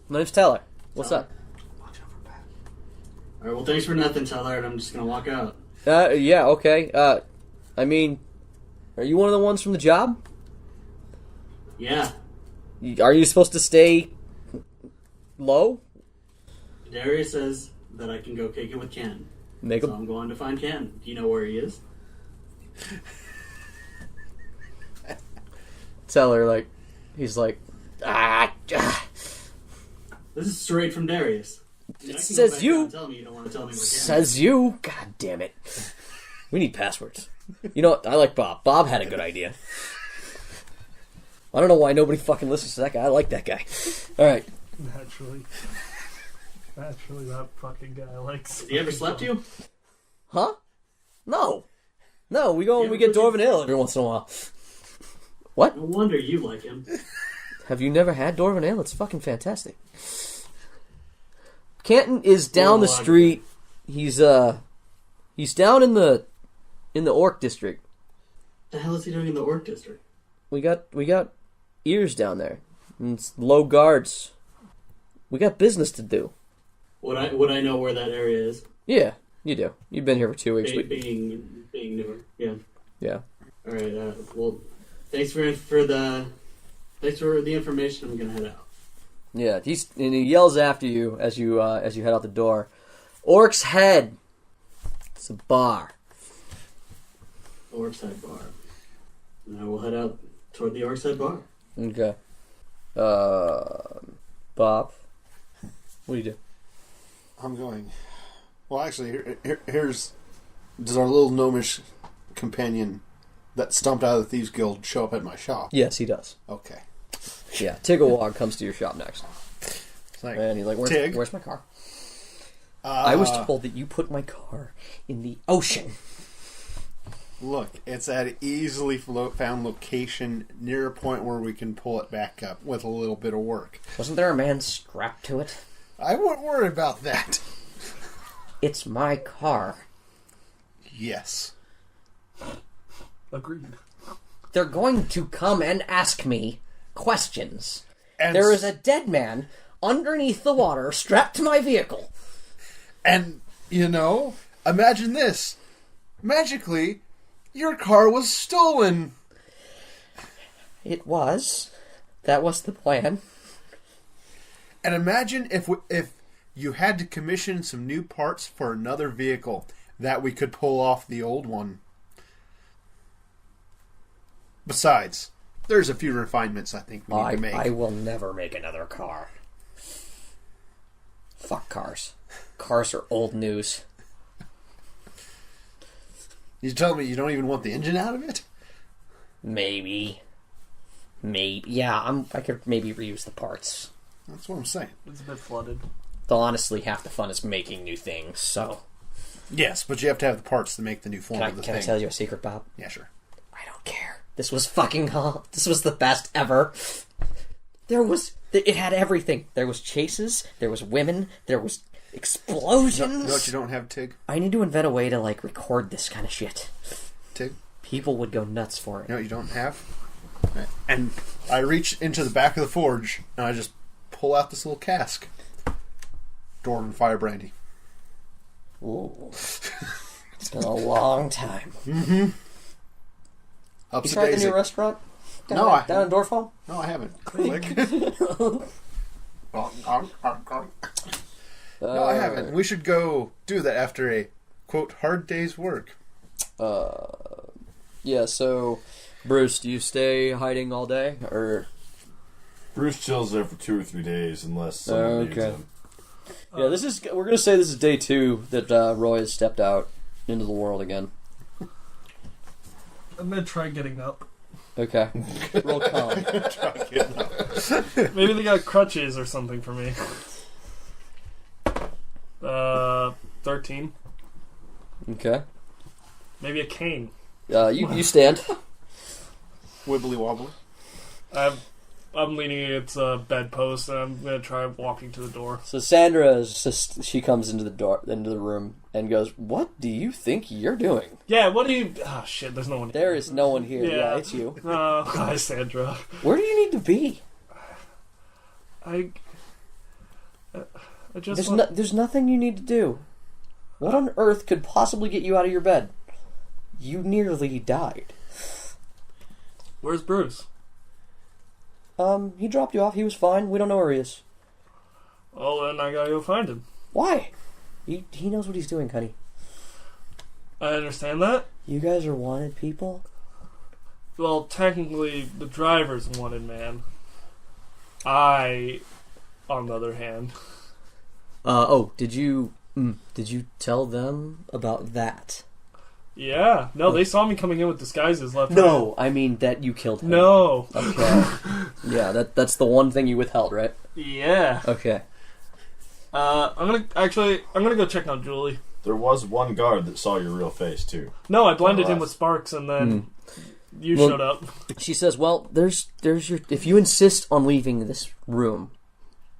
Speaker 1: My name's Teller. What's
Speaker 4: Teller.
Speaker 1: up?
Speaker 4: Alright, well, thanks for nothing, Teller, and I'm just gonna walk out.
Speaker 1: Yeah, okay. Are you one of the ones from the job?
Speaker 4: Yeah.
Speaker 1: Are you supposed to stay low?
Speaker 4: Darius says that I can go kick it with Ken.
Speaker 1: So
Speaker 4: I'm going to find Ken. Do you know where he is?
Speaker 1: Teller, he's like,
Speaker 4: This is straight from Darius.
Speaker 1: It says you.
Speaker 4: Tell me you don't want to tell me what Ken
Speaker 1: Says you. God damn it. We need passwords. You know what? I like Bob. Bob had a good idea. I don't know why nobody fucking listens to that guy. I like that guy. All right.
Speaker 2: Naturally, that fucking guy likes.
Speaker 4: Has he ever slept you?
Speaker 1: Huh? No. We go and we get Dwarven Ale every once in a while. What?
Speaker 4: No wonder you like him.
Speaker 1: Have you never had Dwarven Ale? It's fucking fantastic. Canton is down the street. He's down in the Orc district.
Speaker 4: The hell is he doing in the Orc district?
Speaker 1: We got ears down there. And it's low guards. We got business to do.
Speaker 4: Would I know where that area is?
Speaker 1: Yeah, you do. You've been here for 2 weeks.
Speaker 4: Being newer, yeah.
Speaker 1: Yeah.
Speaker 4: All right. Well, thanks for the information. I'm gonna head out.
Speaker 1: Yeah, and he yells after you as you head out the door. Orc's Head. It's a bar.
Speaker 4: Orc's Head Bar. And I will head out toward the Orc's Head Bar.
Speaker 1: Okay. Bob, what do you do?
Speaker 5: I'm going. Well, actually, here's. Does our little gnomish companion that stumped out of the Thieves Guild show up at my shop?
Speaker 1: Yes, he does.
Speaker 5: Okay.
Speaker 1: Yeah, Tigglewog comes to your shop next.
Speaker 5: Like,
Speaker 1: And he's like, where's my car? I was told that you put my car in the ocean.
Speaker 5: Look, it's at an easily found location near a point where we can pull it back up with a little bit of work.
Speaker 1: Wasn't there a man strapped to it?
Speaker 5: I wouldn't worry about that.
Speaker 1: It's my car.
Speaker 5: Yes.
Speaker 2: Agreed.
Speaker 1: They're going to come and ask me questions.
Speaker 5: And
Speaker 1: There is a dead man underneath the water strapped to my vehicle.
Speaker 5: And, imagine this. Magically, your car was stolen.
Speaker 1: It was. That was the plan.
Speaker 5: And imagine if you had to commission some new parts for another vehicle that we could pull off the old one. Besides, there's a few refinements I think we need to make.
Speaker 1: I will never make another car. Fuck cars. Cars are old news.
Speaker 5: You tell me you don't even want the engine out of it?
Speaker 1: Maybe. Yeah, I could maybe reuse the parts.
Speaker 5: That's what I'm saying.
Speaker 2: It's a bit flooded.
Speaker 1: Though honestly, half the fun is making new things, so...
Speaker 5: Yes, but you have to have the parts to make the new form of the
Speaker 1: Can
Speaker 5: thing.
Speaker 1: I tell you a secret, Bob?
Speaker 5: Yeah, sure.
Speaker 1: I don't care. This was fucking... this was the best ever. It had everything. There was chases, there was women, there was explosions.
Speaker 5: You know what you don't have, Tig?
Speaker 1: I need to invent a way to, record this kind of shit.
Speaker 5: Tig?
Speaker 1: People would go nuts for it.
Speaker 5: You know what you don't have? And I reach into the back of the forge, and I just pull out this little cask. Dwarven fire brandy.
Speaker 1: Ooh. It's been a long time.
Speaker 5: Mm-hmm.
Speaker 1: You tried the new restaurant? Down in Dorfall?
Speaker 5: No, I haven't. No, I haven't. We should go do that after a, quote, hard day's work.
Speaker 1: Yeah, so, Bruce, do you stay hiding all day, or...
Speaker 3: Bruce chills there for 2 or 3 days unless someone needs him.
Speaker 1: Yeah, we're gonna say this is day 2 that Roy has stepped out into the world again.
Speaker 2: I'm gonna try getting up.
Speaker 1: Okay. Roll calm.
Speaker 2: Maybe they got crutches or something for me. 13.
Speaker 1: Okay.
Speaker 2: Maybe a cane.
Speaker 1: You stand.
Speaker 5: Wibbly wobbly.
Speaker 2: I'm leaning against a bedpost, and I'm gonna try walking to the door.
Speaker 1: So Sandra she comes into the room and goes, "What do you think you're doing?"
Speaker 2: Yeah, what do you... Oh, shit, there's no one here.
Speaker 1: There is no one here. Yeah, it's you.
Speaker 2: Oh, hi, Sandra.
Speaker 1: Where do you need to be?
Speaker 2: I just...
Speaker 1: There's nothing you need to do. What on earth could possibly get you out of your bed? You nearly died.
Speaker 2: Where's Bruce?
Speaker 1: He dropped you off. He was fine. We don't know where he is.
Speaker 2: Well, then I gotta go find him.
Speaker 1: Why? He knows what he's doing, honey.
Speaker 2: I understand that.
Speaker 1: You guys are wanted people?
Speaker 2: Well, technically, the driver's a wanted man. I, on the other hand...
Speaker 1: Did you tell them about that?
Speaker 2: Yeah. No, they saw me coming in with disguises left.
Speaker 1: No, I mean that you killed him.
Speaker 2: No.
Speaker 1: Okay. Yeah, that's the one thing you withheld, right?
Speaker 2: Yeah.
Speaker 1: Okay.
Speaker 2: I'm gonna go check on Julie.
Speaker 3: There was one guard that saw your real face, too.
Speaker 2: No, I blended him with sparks, and then you showed up.
Speaker 1: She says, "Well, there's your. If you insist on leaving this room,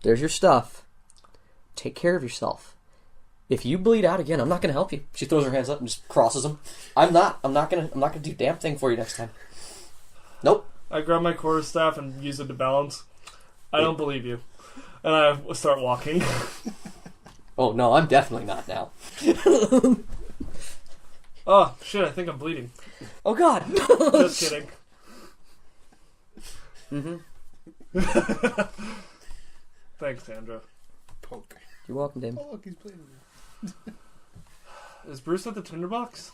Speaker 1: there's your stuff. Take care of yourself. If you bleed out again, I'm not gonna help you." She throws her hands up and just crosses them. I'm not gonna do a damn thing for you next time. Nope.
Speaker 2: I grab my quarterstaff and use it to balance. I don't believe you. And I start walking.
Speaker 1: Oh, no, I'm definitely not now.
Speaker 2: Oh, shit, I think I'm bleeding.
Speaker 1: Oh, God.
Speaker 2: Just kidding. Thanks, Sandra.
Speaker 5: Poke.
Speaker 1: You're welcome, Damon.
Speaker 5: Oh, look, he's bleeding.
Speaker 2: Is Bruce at the tinderbox?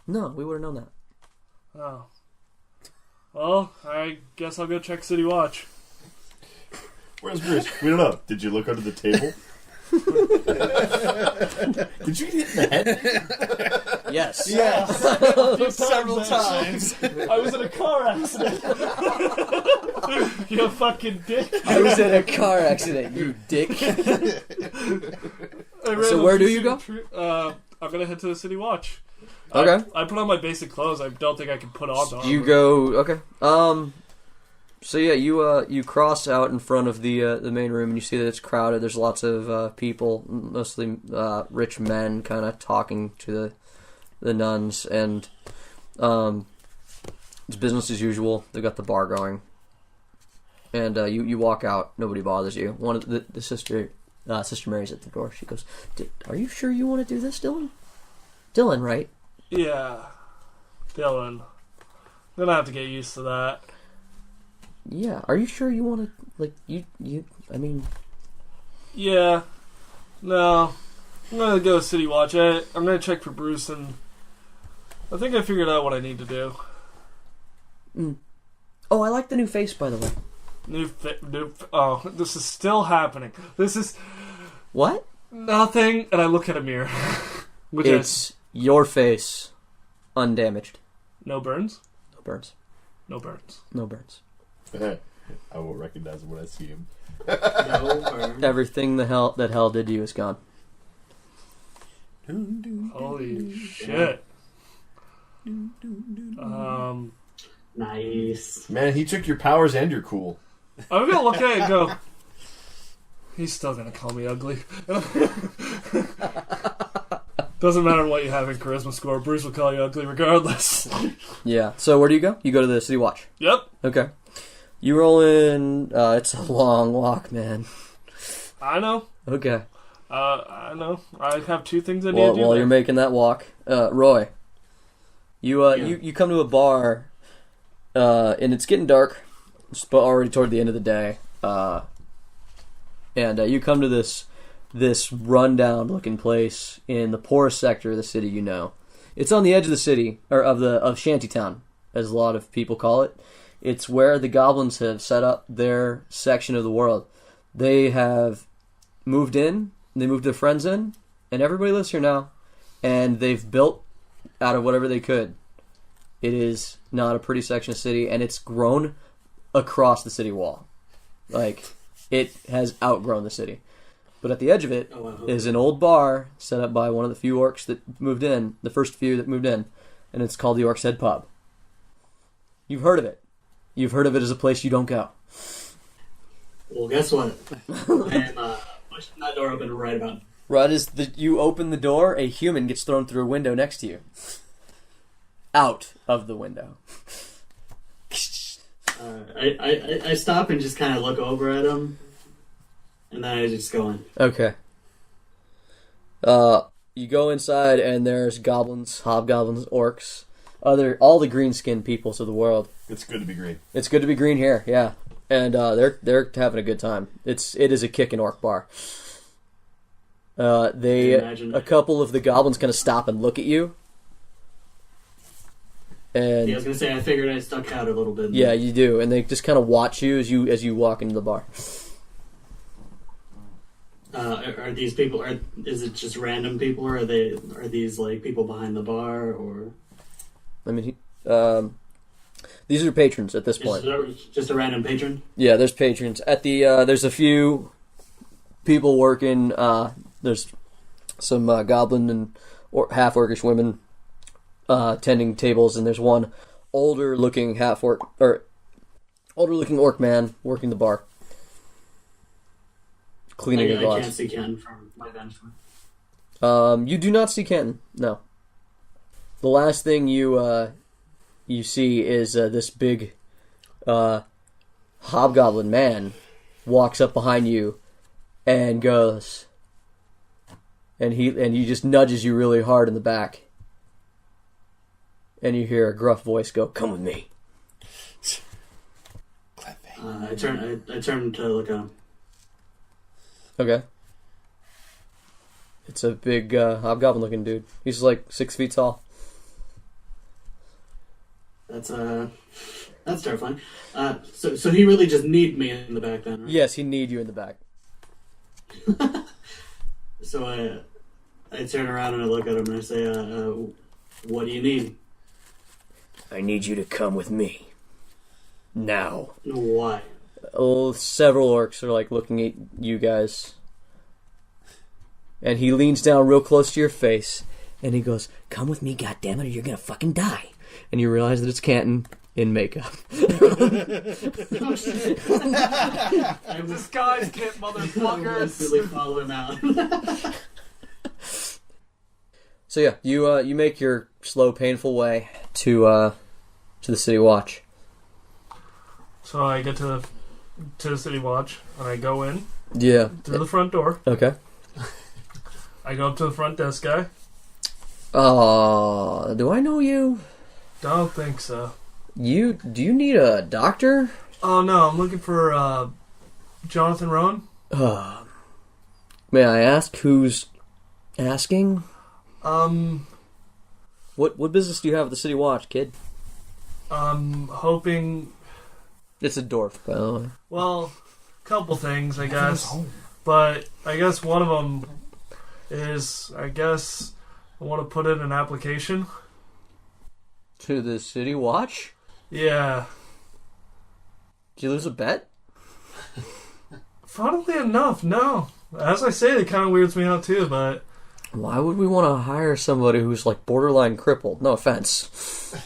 Speaker 1: No, we would have known that.
Speaker 2: Oh. Well, I guess I'll go check City Watch.
Speaker 3: Where's Bruce? We don't know. Did you look under the table? Did you get hit in the head?
Speaker 1: Yes.
Speaker 5: Yes. Several times.
Speaker 2: I was in a car accident. You fucking dick.
Speaker 1: I was in a car accident, you dick. So where do you go?
Speaker 2: I'm gonna head to the City Watch.
Speaker 1: Okay.
Speaker 2: I put on my basic clothes. I don't think I can put on the armor.
Speaker 1: You go. Okay. So yeah, you cross out in front of the main room, and you see that it's crowded. There's lots of people, mostly rich men, kind of talking to the nuns, and it's business as usual. They got the bar going, and you walk out. Nobody bothers you. One of the sister Mary's at the door. She goes, "Are you sure you want to do this, Dylan? Dylan, right?"
Speaker 2: Yeah, Dylan. I'm gonna have to get used to that.
Speaker 1: Yeah. Are you sure you want to, I mean...
Speaker 2: Yeah. No. I'm gonna go City Watch. I'm gonna check for Bruce, and I think I figured out what I need to do.
Speaker 1: Oh, I like the new face, by the way.
Speaker 2: Oh, this is still happening. This is...
Speaker 1: What?
Speaker 2: Nothing, and I look at a mirror.
Speaker 1: It's your face, undamaged.
Speaker 2: No burns?
Speaker 1: No burns.
Speaker 2: No burns.
Speaker 1: No burns.
Speaker 3: I won't recognize him when I see him.
Speaker 4: No burn.
Speaker 1: Everything that hell did to you is gone.
Speaker 2: Holy shit.
Speaker 4: Nice.
Speaker 3: Man, he took your powers and your cool.
Speaker 2: I'm gonna look at it and go, he's still gonna call me ugly. Doesn't matter what you have in charisma score, Bruce will call you ugly regardless.
Speaker 1: Yeah. So where do you go? You go to the City Watch.
Speaker 2: Yep.
Speaker 1: Okay. You roll in. It's a long walk, man.
Speaker 2: I know.
Speaker 1: Okay.
Speaker 2: I know. I have two things I need
Speaker 1: While
Speaker 2: to do.
Speaker 1: you're making that walk, Roy, you you come to a bar, and it's getting dark. It's already toward the end of the day, and you come to this rundown looking place in the poorest sector of the city. You know, it's on the edge of the city, or of Shantytown, as a lot of people call it. It's where the goblins have set up their section of the world. They have moved in. They moved their friends in, and everybody lives here now. And they've built out of whatever they could. It is not a pretty section of city, and it's grown across the city wall. Like, it has outgrown the city. But at the edge of it is an old bar set up by one of the few orcs that moved in, the first few that moved in, and it's called the Orc's Head Pub. You've heard of it. You've heard of it as a place you don't go.
Speaker 4: Well, guess what? I am pushing that door open right about.
Speaker 1: Right as you open the door, a human gets thrown through a window next to you. Out of the window.
Speaker 4: I stop and just kind of look over at him, and then I just go in.
Speaker 1: Okay. You go inside, and there's goblins, hobgoblins, orcs, all the green-skinned peoples of the world.
Speaker 3: It's good to be green.
Speaker 1: It's good to be green here, yeah. And they're having a good time. It is a kickin' orc bar. A couple of the goblins kind of stop and look at you. And
Speaker 4: Yeah, I was gonna say I figured I stuck out a little bit.
Speaker 1: yeah, you do, and they just kind of watch you as you walk into the bar.
Speaker 4: Are these people? Is it just random people, or are these like people behind the bar, or?
Speaker 1: I mean, these are patrons at this point.
Speaker 4: Just a random patron.
Speaker 1: Yeah, there's patrons at the. There's a few people working. There's some goblin and half orcish women tending tables, and there's one older-looking older-looking orc man working the bar, cleaning a glass.
Speaker 4: I can't see Ken from my bench.
Speaker 1: You do not see Kenton. No. The last thing you see is this big hobgoblin man walks up behind you and goes, and he just nudges you really hard in the back, and you hear a gruff voice go, "Come with me."
Speaker 4: I turn to look at him.
Speaker 1: Okay. It's a big hobgoblin looking dude. He's like 6 feet tall.
Speaker 4: That's terrifying. So he really just need me in the back then, right?
Speaker 1: Yes, he need you in the back.
Speaker 4: So I turn around and I look at him and I say, what do you need?
Speaker 1: I need you to come with me. Now.
Speaker 4: Why?
Speaker 1: Oh, several orcs are like looking at you guys. And he leans down real close to your face and he goes, "Come with me, goddammit, or you're gonna fucking die." And you realize that it's Canton in makeup.
Speaker 2: I'm disguised, kid,
Speaker 4: I
Speaker 2: motherfuckers.
Speaker 4: really follow him out.
Speaker 1: So yeah, you make your slow, painful way to the City Watch.
Speaker 2: So I get to the City Watch, and I go in
Speaker 1: Yeah.
Speaker 2: through the front door.
Speaker 1: Okay.
Speaker 2: I go up to the front desk guy.
Speaker 1: Do I know you?
Speaker 2: Don't think so.
Speaker 1: Do you need a doctor?
Speaker 2: Oh no, I'm looking for Jonathan Rowan.
Speaker 1: May I ask who's asking? What business do you have at the City Watch, kid?
Speaker 2: I'm hoping.
Speaker 1: It's a dwarf, by the way.
Speaker 2: Well, couple things, I guess. But I guess one of them is, I want to put in an application.
Speaker 1: To the City Watch?
Speaker 2: Yeah.
Speaker 1: Did you lose a bet?
Speaker 2: Funnily enough, no. As I say, it kind of weirds me out too, but...
Speaker 1: Why would we want to hire somebody who's like borderline crippled? No offense.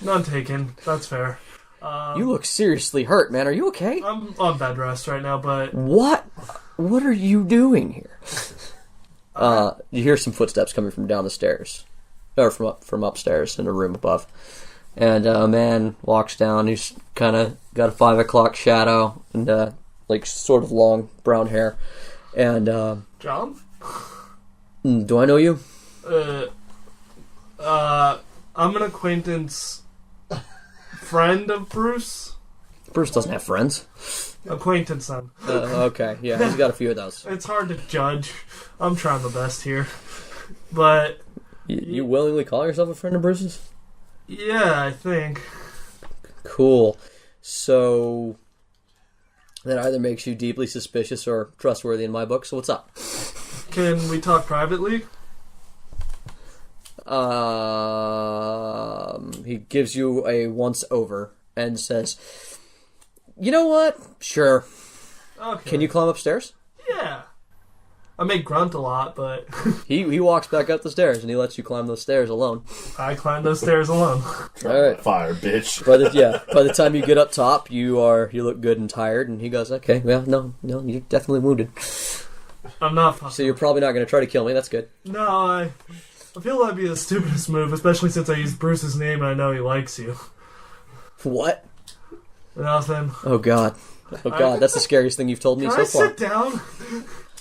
Speaker 2: None taken. That's fair.
Speaker 1: You look seriously hurt, man. Are you okay?
Speaker 2: I'm on bed rest right now, but...
Speaker 1: What are you doing here? You hear some footsteps coming from down the stairs. Or from upstairs in a room above. And a man walks down. He's kind of got a 5 o'clock shadow and like sort of long brown hair. And
Speaker 2: John?
Speaker 1: Do I know you?
Speaker 2: I'm an acquaintance... friend of Bruce?
Speaker 1: Bruce doesn't have friends.
Speaker 2: Acquaintance, then.
Speaker 1: Okay, yeah, he's got a few of those.
Speaker 2: It's hard to judge. I'm trying the best here. But...
Speaker 1: You willingly call yourself a friend of Bruce's?
Speaker 2: Yeah, I think.
Speaker 1: Cool. So... that either makes you deeply suspicious or trustworthy in my book, so what's up?
Speaker 2: Can we talk privately?
Speaker 1: He gives you a once over and says, "You know what? Sure.
Speaker 2: Okay.
Speaker 1: Can you climb upstairs?"
Speaker 2: Yeah. I may grunt a lot, but...
Speaker 1: He walks back up the stairs and he lets you climb those stairs alone.
Speaker 2: I climb those stairs alone.
Speaker 1: Alright.
Speaker 3: Fire, bitch.
Speaker 1: By the time you get up top, you look good and tired, and he goes, "Okay, well, no, you're definitely wounded.
Speaker 2: I'm not...
Speaker 1: So you're probably not going to try to kill me, that's good."
Speaker 2: No, I feel that'd be the stupidest move, especially since I used Bruce's name and I know he likes you.
Speaker 1: What?
Speaker 2: Nothing.
Speaker 1: Oh god, that's the scariest thing you've told me
Speaker 2: Can
Speaker 1: so
Speaker 2: I
Speaker 1: far.
Speaker 2: sit down?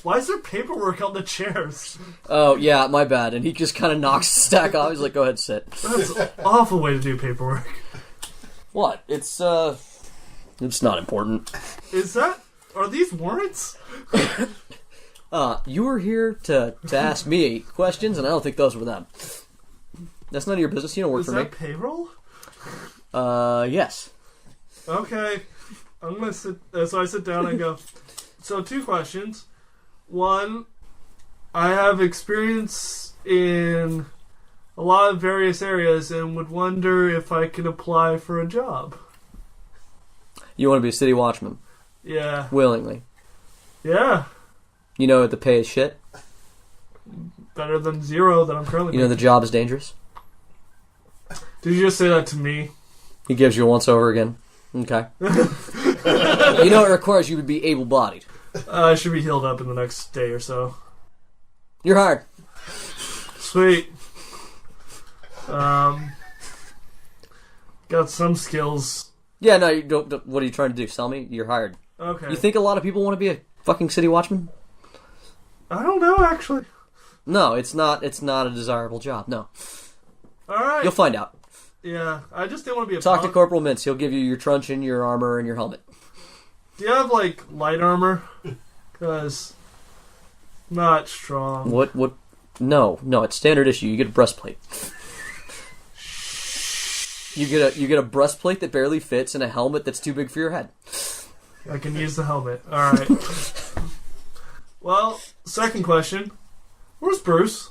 Speaker 2: Why is there paperwork on the chairs?
Speaker 1: Oh yeah, my bad. And he just kind of knocks the stack off. He's like, "Go ahead, sit."
Speaker 2: That's an awful way to do paperwork.
Speaker 1: What? It's not important.
Speaker 2: Is that... Are these warrants?
Speaker 1: You were here to ask me questions, and I don't think those were them. That's none of your business. You don't work
Speaker 2: Is
Speaker 1: for
Speaker 2: that
Speaker 1: me.
Speaker 2: payroll?
Speaker 1: Yes.
Speaker 2: Okay. I'm gonna sit... so I sit down and go... So 2 questions. 1, I have experience in a lot of various areas and would wonder if I can apply for a job.
Speaker 1: You want to be a city watchman?
Speaker 2: Yeah.
Speaker 1: Willingly.
Speaker 2: Yeah.
Speaker 1: You know the pay is shit?
Speaker 2: Better than 0 that I'm currently
Speaker 1: You know the job is dangerous?
Speaker 2: Did you just say that to me?
Speaker 1: He gives you a once over again. Okay. You know it requires you to be able-bodied.
Speaker 2: I should be healed up in the next day or so.
Speaker 1: You're hired.
Speaker 2: Sweet. Got some skills.
Speaker 1: Yeah, no, you don't. What are you trying to do? Sell me? You're hired.
Speaker 2: Okay.
Speaker 1: You think a lot of people want to be a fucking city watchman?
Speaker 2: I don't know, actually.
Speaker 1: No, it's not. It's not a desirable job. No.
Speaker 2: All right.
Speaker 1: You'll find out.
Speaker 2: Yeah, I just didn't want to be a
Speaker 1: Talk to
Speaker 2: punk.
Speaker 1: Corporal Mintz. He'll give you your truncheon, your armor, and your helmet.
Speaker 2: Do you have, like, light armor? Because not strong.
Speaker 1: What? No, it's standard issue. You get a breastplate. You get a breastplate that barely fits and a helmet that's too big for your head.
Speaker 2: I can use the helmet. All right. Well, second question. Where's Bruce?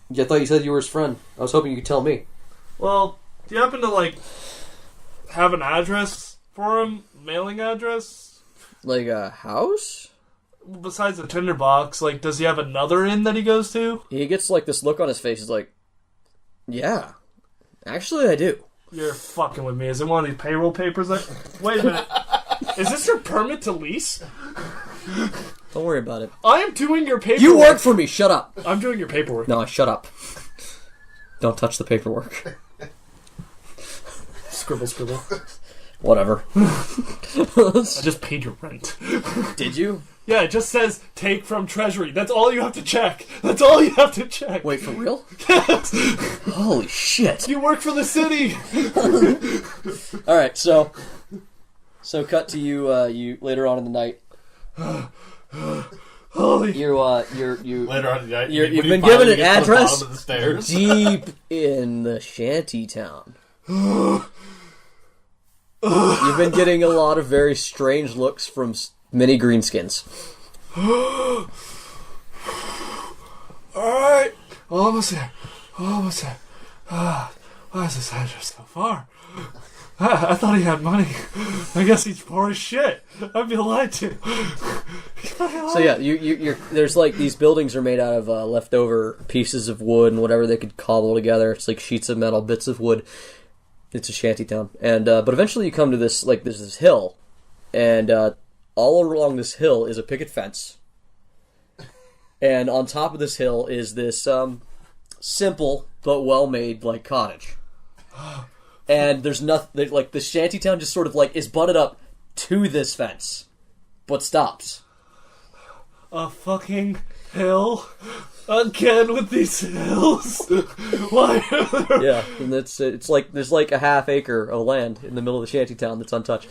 Speaker 1: Yeah, I thought you said you were his friend. I was hoping you could tell me.
Speaker 2: Well, do you happen to, like, have an address for him? Mailing address?
Speaker 1: Like a house?
Speaker 2: Besides the tinderbox, like, does he have another inn that he goes to?
Speaker 1: He gets like this look on his face. He's like, "Yeah, actually, I do."
Speaker 2: You're fucking with me. Is it one of these payroll papers? Wait a minute. Is this your permit to lease?
Speaker 1: Don't worry about it.
Speaker 2: I am doing your paperwork.
Speaker 1: You work for me. Shut up.
Speaker 2: I'm doing your paperwork.
Speaker 1: No, shut up. Don't touch the paperwork.
Speaker 2: Scribble, scribble.
Speaker 1: Whatever.
Speaker 2: I just paid your rent.
Speaker 1: Did you?
Speaker 2: Yeah, it just says take from treasury. That's all you have to check. That's all you have to check.
Speaker 1: Wait, for real?
Speaker 2: Yes.
Speaker 1: Holy shit.
Speaker 2: You work for the city.
Speaker 1: All right, so cut to you. You later on in the night.
Speaker 2: Holy.
Speaker 3: Later on in the night,
Speaker 1: You've
Speaker 3: when
Speaker 1: been
Speaker 3: you
Speaker 1: given
Speaker 3: finally
Speaker 1: an
Speaker 3: get to the
Speaker 1: address
Speaker 3: bottom of the stairs.
Speaker 1: deep in the shanty town. You've been getting a lot of very strange looks from many greenskins.
Speaker 2: Alright. Almost there. Why is this address so far? I thought he had money. I guess he's poor as shit. I'd be lied to.
Speaker 1: So yeah, you're there's like these buildings are made out of leftover pieces of wood and whatever they could cobble together. It's like sheets of metal, bits of wood. It's a shanty town, and but eventually you come to this there's this hill, and all along this hill is a picket fence, and on top of this hill is this simple but well made like cottage, and there's nothing like the shanty town just sort of like is butted up to this fence, but stops.
Speaker 2: A fucking hill? Again with these hills? Why?
Speaker 1: Yeah, and it's like there's like a half acre of land in the middle of the shanty town that's untouched.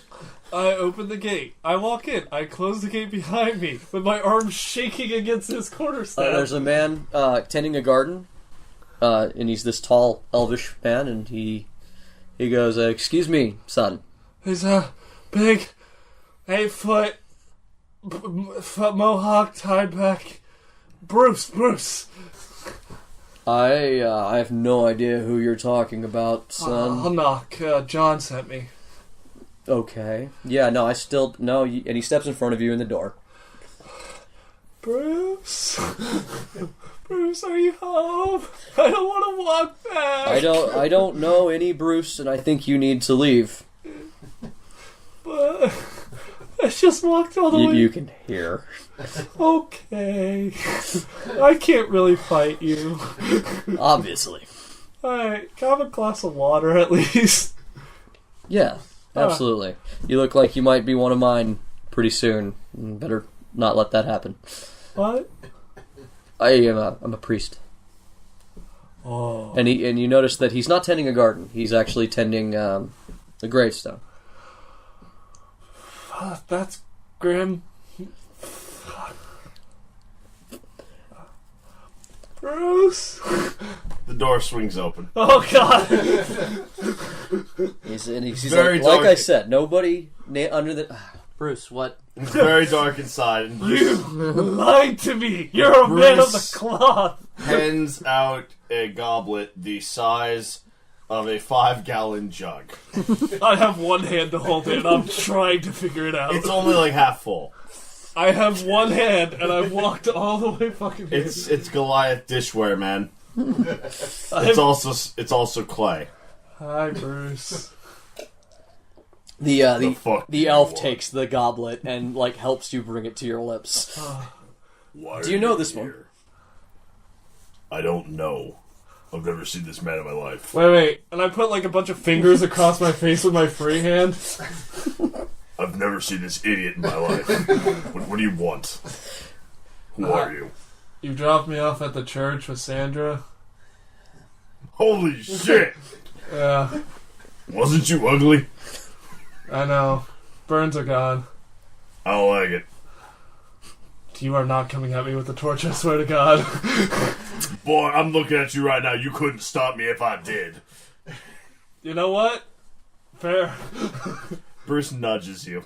Speaker 2: I open the gate. I walk in. I close the gate behind me with my arms shaking against this cornerstone.
Speaker 1: There's a man tending a garden, and he's this tall, elvish man, and he goes, "Excuse me, son."
Speaker 2: He's a big 8-foot mohawk tied back. Bruce.
Speaker 1: I have no idea who you're talking about, son.
Speaker 2: I'll knock. John sent me.
Speaker 1: Okay. Yeah, no, I still... No, and he steps in front of you in the door.
Speaker 2: Bruce? Bruce, are you home? I don't want to walk back.
Speaker 1: I don't know any Bruce, and I think you need to leave.
Speaker 2: But I just walked all the way.
Speaker 1: You can hear.
Speaker 2: Okay. I can't really fight you.
Speaker 1: Obviously.
Speaker 2: Alright, can I have a glass of water at least?
Speaker 1: Yeah, absolutely. You look like you might be one of mine pretty soon. Better not let that happen.
Speaker 2: What?
Speaker 1: I'm a priest.
Speaker 2: Oh.
Speaker 1: And you notice that he's not tending a garden. He's actually tending a gravestone.
Speaker 2: That's grim. Bruce?
Speaker 3: The door swings open.
Speaker 2: Oh, God.
Speaker 1: He's
Speaker 3: Very
Speaker 1: like
Speaker 3: dark.
Speaker 1: I said, nobody under the... Bruce, what?
Speaker 3: It's very dark inside, and
Speaker 2: You lied to me. You're a man of the
Speaker 3: Bruce.
Speaker 2: cloth.
Speaker 3: hands out a goblet the size of a 5-gallon jug.
Speaker 2: I have one hand to hold it, and I'm trying to figure it out.
Speaker 3: It's only like half full.
Speaker 2: I have one hand, and I've walked all the way fucking here.
Speaker 3: It's Goliath dishware, man. It's also clay.
Speaker 2: Hi, Bruce.
Speaker 1: The
Speaker 3: fuck
Speaker 1: the elf takes the goblet and like helps you bring it to your lips.
Speaker 3: Why
Speaker 1: Do you know
Speaker 3: are
Speaker 1: this one?
Speaker 3: here? I don't know. I've never seen this man in my life.
Speaker 2: Wait. And I put like a bunch of fingers across my face with my free hand.
Speaker 3: I've never seen this idiot in my life. What do you want? Who are you?
Speaker 2: You dropped me off at the church with Sandra.
Speaker 3: Holy shit!
Speaker 2: Yeah.
Speaker 3: Wasn't you ugly?
Speaker 2: I know. Burns are gone.
Speaker 3: I don't like it.
Speaker 2: You are not coming at me with the torch, I swear to God.
Speaker 3: Boy, I'm looking at you right now. You couldn't stop me if I did.
Speaker 2: You know what? Fair.
Speaker 3: Bruce nudges you.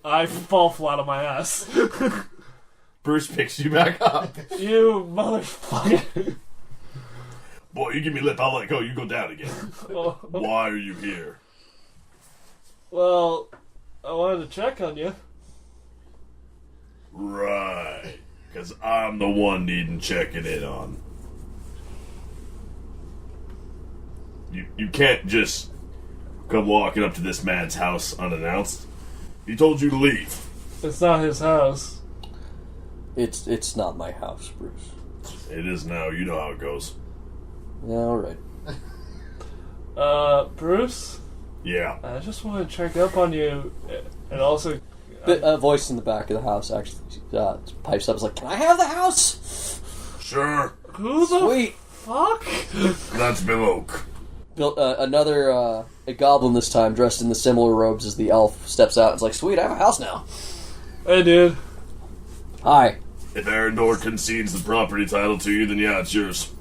Speaker 2: I fall flat on my ass.
Speaker 3: Bruce picks you back up.
Speaker 2: You motherfucker.
Speaker 3: Boy, you give me lip, I'll let go. You go down again. Why are you here?
Speaker 2: Well, I wanted to check on you.
Speaker 3: Right. Because I'm the one needing checking in on. You can't just come walking up to this man's house unannounced. He told you to leave.
Speaker 2: It's not his house.
Speaker 1: It's not my house, Bruce.
Speaker 3: It is now. You know how it goes.
Speaker 1: Yeah, alright.
Speaker 2: Bruce?
Speaker 3: Yeah.
Speaker 2: I just want to check up on you, and also...
Speaker 1: A voice in the back of the house actually pipes up. It's like, can I have the house?
Speaker 3: Sure.
Speaker 2: Who the
Speaker 1: Sweet.
Speaker 2: fuck?
Speaker 3: That's Bill Oak.
Speaker 1: Another a goblin this time, dressed in the similar robes as the elf, steps out. It's like, sweet, I have a house now.
Speaker 2: Hey, dude.
Speaker 1: Hi.
Speaker 3: If Arendor concedes the property title to you, then yeah, it's yours.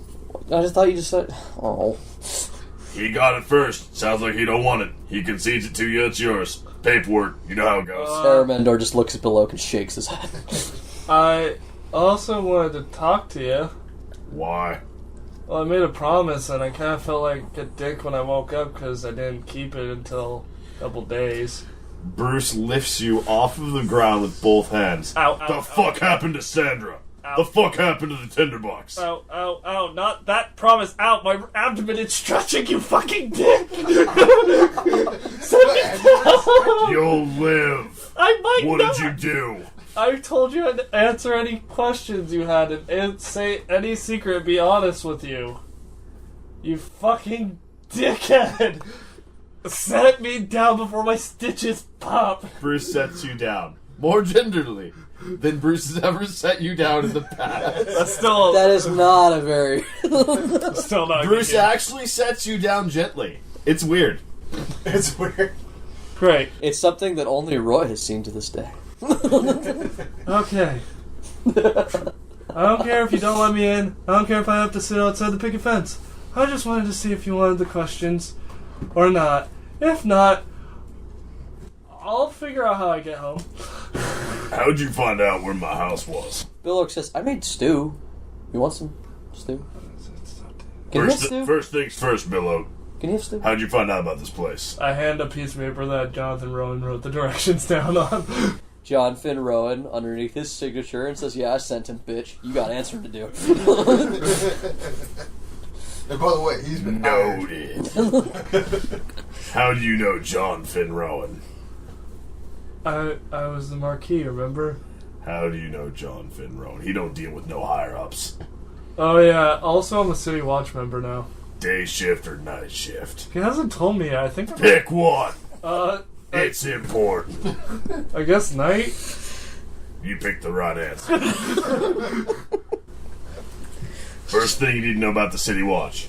Speaker 1: I just thought you just said... Oh.
Speaker 3: He got it first. Sounds like he don't want it. He concedes it to you, it's yours. Paperwork. You know how it goes.
Speaker 1: Aramendor just looks at Bill Oak and shakes his head.
Speaker 2: I also wanted to talk to you.
Speaker 3: Why?
Speaker 2: Well, I made a promise, and I kind of felt like a dick when I woke up because I didn't keep it until a couple days.
Speaker 3: Bruce lifts you off of the ground with both hands.
Speaker 2: Ow,
Speaker 3: The fuck happened to Sandra? The fuck happened to the tinderbox?
Speaker 2: Ow, not that promise. Ow, my abdomen is stretching, you fucking dick!
Speaker 3: You'll live.
Speaker 2: I might
Speaker 3: What
Speaker 2: not.
Speaker 3: did you do?
Speaker 2: I told you to answer any questions you had and say any secret, be honest with you. You fucking dickhead! Set me down before my stitches pop!
Speaker 3: Bruce sets you down. More tenderly than Bruce has ever set you down in the past.
Speaker 2: That's still...
Speaker 1: That is not a very...
Speaker 2: still not
Speaker 3: Bruce
Speaker 2: good.
Speaker 3: actually sets you down gently. It's weird.
Speaker 5: It's weird.
Speaker 2: Great.
Speaker 1: It's something that only Roy has seen to this day.
Speaker 2: Okay. I don't care if you don't let me in. I don't care if I have to sit outside the picket fence. I just wanted to see if you wanted the questions or not. If not, I'll figure out how I get home.
Speaker 3: How'd you find out where my house was?
Speaker 1: Bill Oak says, I made stew. You want some stew? Can you have stew?
Speaker 3: First things first, Bill Oak.
Speaker 1: Can you have stew?
Speaker 3: How'd you find out about this place?
Speaker 2: I hand a piece of paper that Jonathan Rowan wrote the directions down on.
Speaker 1: John Finn Rowan underneath his signature and says, yeah, I sent him, bitch. You got answering to do.
Speaker 5: And by the way, he's been
Speaker 3: Noted. How do you know John Finn Rowan?
Speaker 2: I was the Marquis, remember?
Speaker 3: How do you know John Finn Rowan? He don't deal with no higher-ups.
Speaker 2: Oh yeah, also I'm a City Watch member now.
Speaker 3: Day shift or night shift?
Speaker 2: He hasn't told me yet. I think...
Speaker 3: Pick one.
Speaker 2: It's
Speaker 3: It's important.
Speaker 2: I guess night?
Speaker 3: You picked the right answer. First thing you need to know about the City Watch.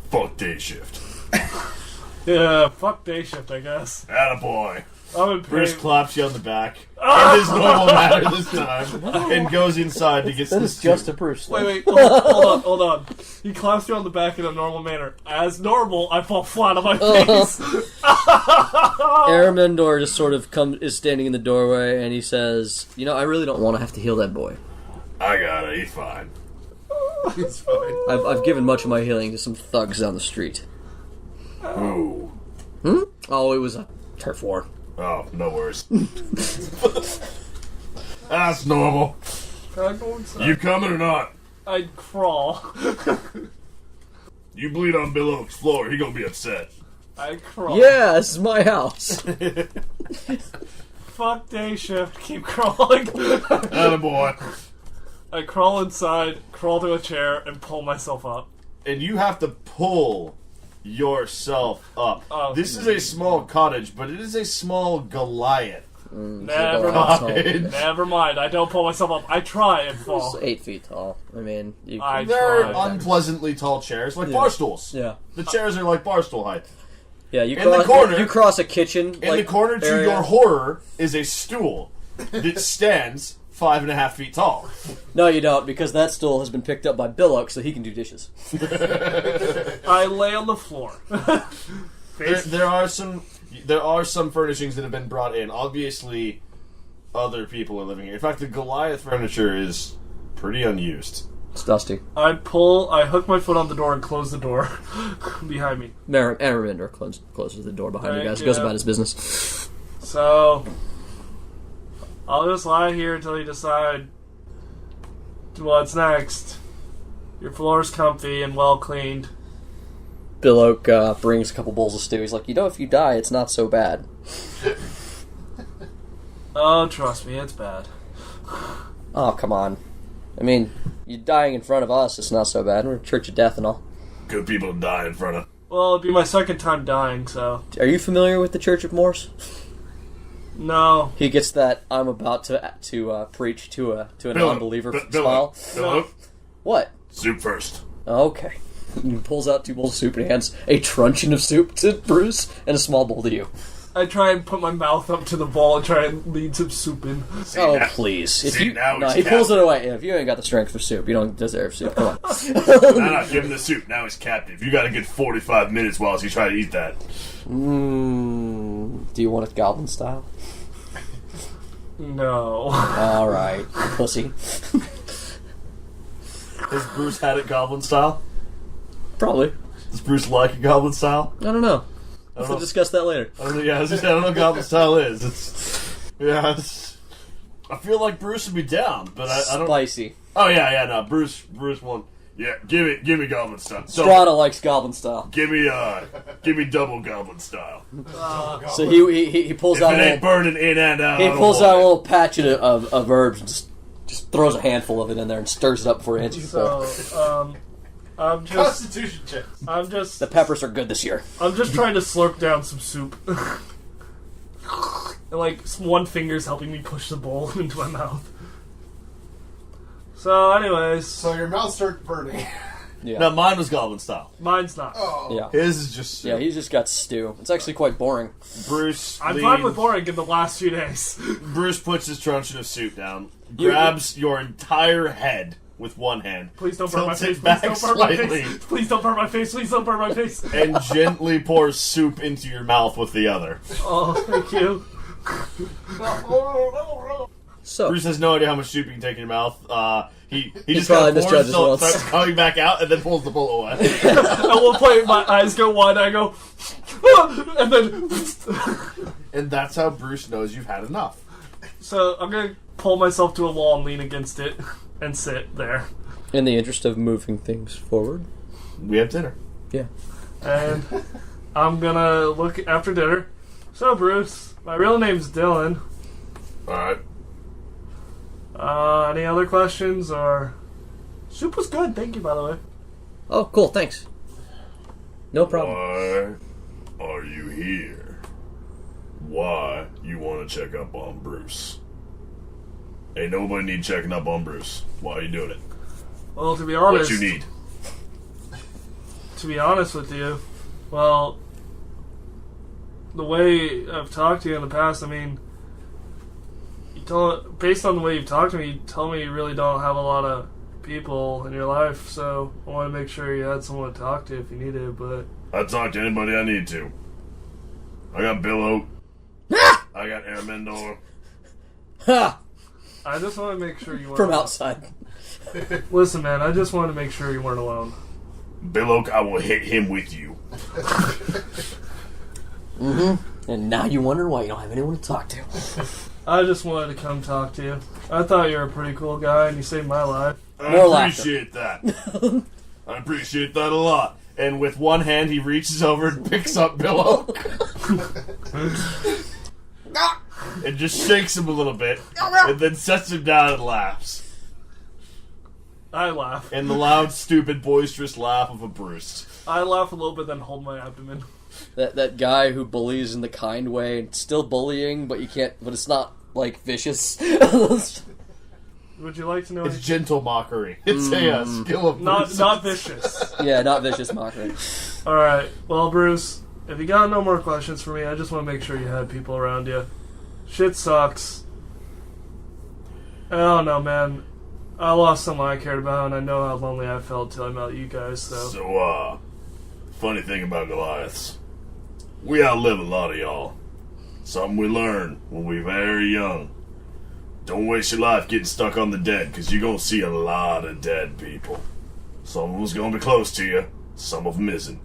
Speaker 3: Fuck day shift.
Speaker 2: Yeah, fuck day shift, I guess.
Speaker 3: Attaboy.
Speaker 2: I'm in pain.
Speaker 3: Bruce claps you on the back in his normal manner this time and goes inside to get
Speaker 1: That
Speaker 3: some
Speaker 1: is just
Speaker 3: stew.
Speaker 1: a Bruce.
Speaker 2: Wait, hold on. He claps you on the back in a normal manner. As normal, I fall flat on my face.
Speaker 1: Aramendor just sort of is standing in the doorway and he says, you know, I really don't want to have to heal that boy.
Speaker 3: I got it. He's fine.
Speaker 5: He's fine.
Speaker 1: I've given much of my healing to some thugs down the street.
Speaker 3: Ooh.
Speaker 1: Oh, it was a turf war.
Speaker 3: Oh, no worries. That's normal.
Speaker 2: Can I go inside?
Speaker 3: You coming or not?
Speaker 2: I'd crawl.
Speaker 3: You bleed on Bill Oak's floor, he gonna be upset.
Speaker 2: I'd crawl.
Speaker 1: Yeah, this is my house.
Speaker 2: Fuck day shift. Keep crawling.
Speaker 3: Attaboy.
Speaker 2: I crawl inside, crawl to a chair, and pull myself up.
Speaker 3: and you have to pull yourself up.
Speaker 2: Oh.
Speaker 3: This is a small cottage, but it is a small Goliath.
Speaker 2: Never mind. Never mind. I don't pull myself up. I try and fall.
Speaker 1: It's 8 feet tall. I mean,
Speaker 3: They're
Speaker 2: tried.
Speaker 3: unpleasantly tall chairs, like bar stools.
Speaker 1: Yeah.
Speaker 3: The chairs are like bar stool height.
Speaker 1: Yeah, you
Speaker 3: In the
Speaker 1: cross,
Speaker 3: corner-
Speaker 1: you cross a kitchen.
Speaker 3: In the corner to
Speaker 1: area.
Speaker 3: your horror is a stool that stands 5.5 feet tall.
Speaker 1: No, you don't, because that stool has been picked up by Bill Oak, so he can do dishes.
Speaker 2: I lay on the floor.
Speaker 3: There are some furnishings that have been brought in. Obviously, other people are living here. In fact, the Goliath furniture is pretty unused.
Speaker 1: It's dusty.
Speaker 2: I hook my foot on the door and close the door behind me.
Speaker 1: Araminder closes the door behind you guys. He goes about his business.
Speaker 2: So, I'll just lie here until you decide what's next. Your floor's comfy and well cleaned.
Speaker 1: Bill Oak brings a couple bowls of stew. He's like, if you die, it's not so bad.
Speaker 2: Oh, trust me, it's bad.
Speaker 1: Oh, come on. I mean, you're dying in front of us. It's not so bad. We're a Church of Death and all.
Speaker 3: Good people die in front of.
Speaker 2: Well, it'd be my second time dying, so...
Speaker 1: Are you familiar with the Church of Morse?
Speaker 2: No.
Speaker 1: He gets that I'm about to preach to a non-believer smile.
Speaker 2: No.
Speaker 1: What?
Speaker 3: Soup first.
Speaker 1: Okay. He pulls out 2 bowls of soup and hands a truncheon of soup to Bruce and a small bowl to you.
Speaker 2: I try and put my mouth up to the bowl and try and lead some soup in.
Speaker 1: Please. He
Speaker 3: he's
Speaker 1: pulls it away. If you ain't got the strength for soup, you don't deserve soup. Come on.
Speaker 3: Nah, give him the soup. Now he's captive. You got a good 45 minutes while he tries to eat that.
Speaker 1: Do you want it goblin style?
Speaker 2: No.
Speaker 1: Alright, pussy.
Speaker 3: Has Bruce had it goblin style?
Speaker 1: Probably.
Speaker 3: Does Bruce like a goblin style?
Speaker 1: I don't know.
Speaker 3: I
Speaker 1: We'll discuss that later.
Speaker 3: don't know what goblin style is. I feel like Bruce would be down, but I don't.
Speaker 1: Spicy.
Speaker 3: Oh yeah, no. Bruce won. Yeah, give me goblin style.
Speaker 1: Strata likes goblin style.
Speaker 3: Give me double goblin style.
Speaker 1: So he pulls
Speaker 3: If
Speaker 1: out
Speaker 3: it
Speaker 1: a
Speaker 3: ain't burning in and out.
Speaker 1: he
Speaker 3: I don't
Speaker 1: pulls
Speaker 3: want
Speaker 1: out a
Speaker 3: it.
Speaker 1: little patch of herbs and just throws a handful of it in there and stirs it up before he hands you the bowl.
Speaker 2: So, I'm just...
Speaker 5: Constitution check.
Speaker 1: The peppers are good this year.
Speaker 2: I'm just trying to slurp down some soup. And, one finger's helping me push the bowl into my mouth. So, anyways...
Speaker 5: So your mouth starts burning.
Speaker 1: Yeah.
Speaker 3: No, mine was goblin style.
Speaker 2: Mine's not.
Speaker 5: Oh.
Speaker 1: Yeah.
Speaker 3: His is just
Speaker 1: Yeah, he's just got stew. It's actually quite boring.
Speaker 3: Bruce.
Speaker 2: I'm fine with boring in the last few days.
Speaker 3: Bruce puts his truncheon of soup down, grabs your entire head with one hand,
Speaker 2: Please don't burn my
Speaker 3: tilts
Speaker 2: face.
Speaker 3: it
Speaker 2: Please
Speaker 3: back
Speaker 2: don't burn my
Speaker 3: slightly,
Speaker 2: face. Please don't burn my face. Please don't burn my face.
Speaker 3: and gently pours soup into your mouth with the other.
Speaker 2: Oh, thank you.
Speaker 1: So
Speaker 3: Bruce has no idea how much soup you can take in your mouth. He just
Speaker 1: probably
Speaker 3: kind of pours
Speaker 1: misjudges
Speaker 3: until it
Speaker 1: once.
Speaker 3: starts coming back out, and then pulls the bowl away.
Speaker 2: At one point, my eyes go wide, and I go... and then...
Speaker 3: And that's how Bruce knows you've had enough.
Speaker 2: So, I'm gonna pull myself to a wall and lean against it and sit there.
Speaker 1: in the interest of moving things forward.
Speaker 3: We have dinner.
Speaker 1: Yeah.
Speaker 2: And I'm gonna look after dinner. So, Bruce, my real name's Dylan.
Speaker 3: Alright.
Speaker 2: Any other questions, or... Soup was good, thank you, by the way.
Speaker 1: Oh, cool, thanks. No problem.
Speaker 3: Why are you here? Why you want to check up on Bruce? Ain't nobody need checking up on Bruce. Why are you doing it?
Speaker 2: Well, to be honest...
Speaker 3: What you need?
Speaker 2: To be honest with you, well... The way I've talked to you in the past, I mean... based on the way you've talked to me, you tell me you really don't have a lot of people in your life, so I want to make sure you had someone to talk to if you needed, but...
Speaker 3: I talk to anybody I need to. I got Bill Oak. I got Aramendor.
Speaker 1: Ha!
Speaker 2: I just want to make sure you weren't...
Speaker 1: From outside.
Speaker 2: Listen, man, I just wanted to make sure you weren't alone.
Speaker 3: Bill Oak, I will hit him with you.
Speaker 1: Mm-hmm. And now you wonder why you don't have anyone to talk to.
Speaker 2: I just wanted to come talk to you. I thought you were a pretty cool guy, and you saved my life.
Speaker 1: More
Speaker 3: I appreciate that. I appreciate that a lot. And with one hand, he reaches over and picks up Bill Oak. And just shakes him a little bit, and then sets him down and laughs.
Speaker 2: I laugh.
Speaker 3: And the loud, stupid, boisterous laugh of a Bruce.
Speaker 2: I laugh a little bit, then hold my abdomen.
Speaker 1: That guy who bullies in the kind way, and still bullying, but you can't. But it's not like vicious.
Speaker 2: Would you like to know?
Speaker 3: It's gentle mockery. It's a skill of Bruce.
Speaker 2: Not vicious.
Speaker 1: Yeah, not vicious mockery.
Speaker 2: All right. Well, Bruce, if you got no more questions for me, I just want to make sure you had people around you. Shit sucks. I don't know, man. I lost someone I cared about, and I know how lonely I felt till I met you guys, so...
Speaker 3: So, funny thing about Goliaths. We outlive a lot of y'all. Something we learn when we're very young. Don't waste your life getting stuck on the dead, because you're going to see a lot of dead people. Some of them's going to be close to you, some of them isn't.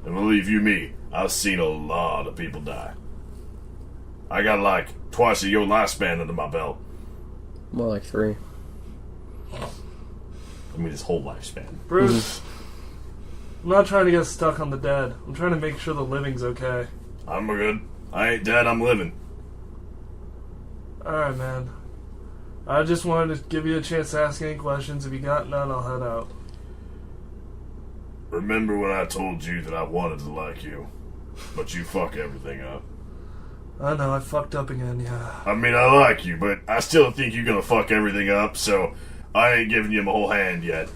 Speaker 3: And believe you me, I've seen a lot of people die. I got like twice of your lifespan under my belt.
Speaker 1: More like 3.
Speaker 3: I mean, his whole lifespan.
Speaker 2: Bruce, I'm not trying to get stuck on the dead. I'm trying to make sure the living's okay.
Speaker 3: I'm good. I ain't dead, I'm living.
Speaker 2: Alright, man. I just wanted to give you a chance to ask any questions. If you got none, I'll head out.
Speaker 3: Remember when I told you that I wanted to like you, but you fuck everything up?
Speaker 2: I know, I fucked up again, yeah.
Speaker 3: I mean, I like you, but I still think you're gonna fuck everything up, so I ain't giving you my whole hand yet.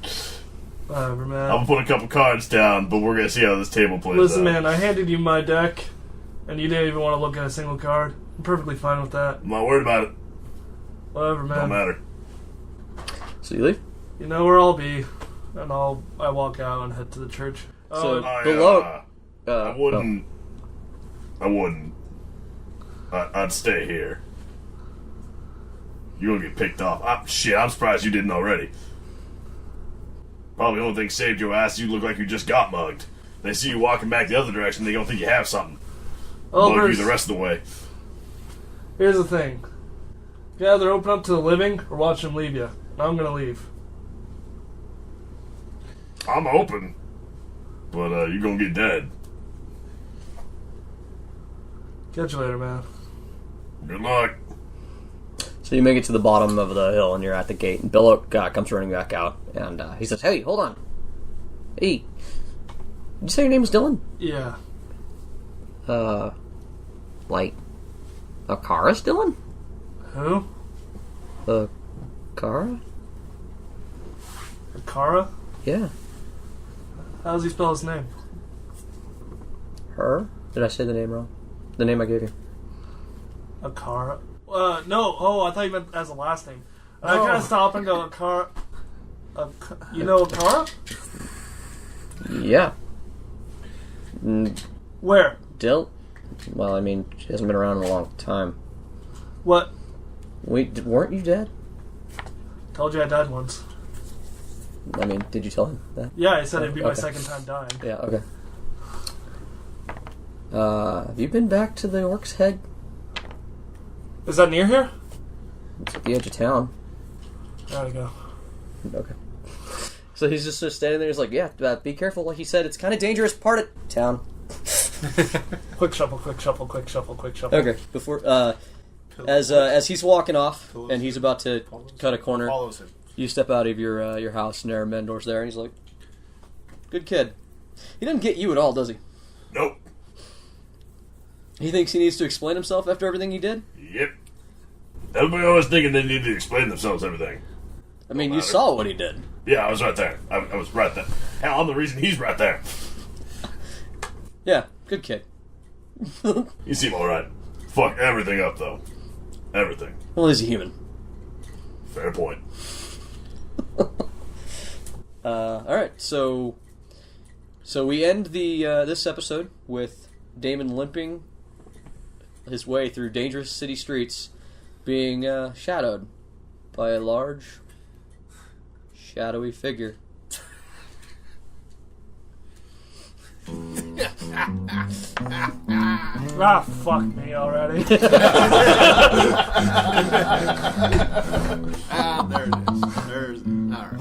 Speaker 2: Whatever, man.
Speaker 3: I'm gonna put a couple cards down, but we're gonna see how this table plays out.
Speaker 2: Listen, man, I handed you my deck, and you didn't even want to look at a single card. I'm perfectly fine with that.
Speaker 3: I'm not worried about it.
Speaker 2: Whatever, man.
Speaker 3: Don't matter.
Speaker 1: So you leave?
Speaker 2: You know where I'll be, and I walk out and head to the church.
Speaker 1: So
Speaker 3: I
Speaker 1: below...
Speaker 3: wouldn't. I'd stay here. You're gonna get picked off. I'm surprised you didn't already. Probably the only thing saved your ass, you look like you just got mugged. They see you walking back the other direction, they don't think you have something. Mug
Speaker 2: Bruce,
Speaker 3: you the rest of the way.
Speaker 2: here's the thing. You either open up to the living or watch them leave you. And I'm gonna leave.
Speaker 3: I'm open. But you're gonna get dead.
Speaker 2: Catch you later, man.
Speaker 3: Good luck.
Speaker 1: So you make it to the bottom of the hill, and you're at the gate, and Bill comes running back out, and he says, "Hey, hold on. Hey, did you say your name was Dylan?
Speaker 2: Yeah.
Speaker 1: Like, Akara's Dylan?
Speaker 2: Who?
Speaker 1: Akara?
Speaker 2: Akara?
Speaker 1: Yeah.
Speaker 2: How does he spell his name?
Speaker 1: Her? Did I say the name wrong? The name I gave you.
Speaker 2: Akara? No. Oh, I thought you meant as a last name. I kind of stop and go, Akara. You know Akara?
Speaker 1: Yeah.
Speaker 2: Where?
Speaker 1: Well, I mean, she hasn't been around in a long time.
Speaker 2: What?
Speaker 1: Wait, weren't you dead?
Speaker 2: Told you I died once.
Speaker 1: I mean, did you tell him that?
Speaker 2: Yeah, I said it'd be my
Speaker 1: Okay.
Speaker 2: second time dying.
Speaker 1: Yeah, okay. Have you been back to the Orc's Head?
Speaker 2: Is that near here?
Speaker 1: It's at the edge of town.
Speaker 2: Gotta go.
Speaker 1: Okay. So he's just sort of standing there. He's like, "Yeah, be careful." Like he said, it's kind of dangerous part of town.
Speaker 2: Quick shuffle, quick shuffle, quick shuffle, quick shuffle.
Speaker 1: Okay. Before, as he's walking off and he's about to cut a corner,
Speaker 5: Follows him.
Speaker 1: you step out of your house and there are Mendor's there, and he's like, "Good kid." He doesn't get you at all, does he?
Speaker 3: Nope.
Speaker 1: He thinks he needs to explain himself after everything he did?
Speaker 3: Yep. Everybody always thinking they need to explain themselves everything.
Speaker 1: I mean, you
Speaker 3: matter.
Speaker 1: saw what he did.
Speaker 3: Yeah, I was right there. I was right there. Hell, I'm the reason he's right there.
Speaker 1: Yeah, good kid.
Speaker 3: You seem alright. Fuck everything up, though. Everything.
Speaker 1: Well, he's a human.
Speaker 3: Fair point.
Speaker 1: Alright, so we end the this episode with Damon limping his way through dangerous city streets, being shadowed by a large, shadowy figure.
Speaker 2: Ah, fuck me already.
Speaker 5: There it is. There's all right.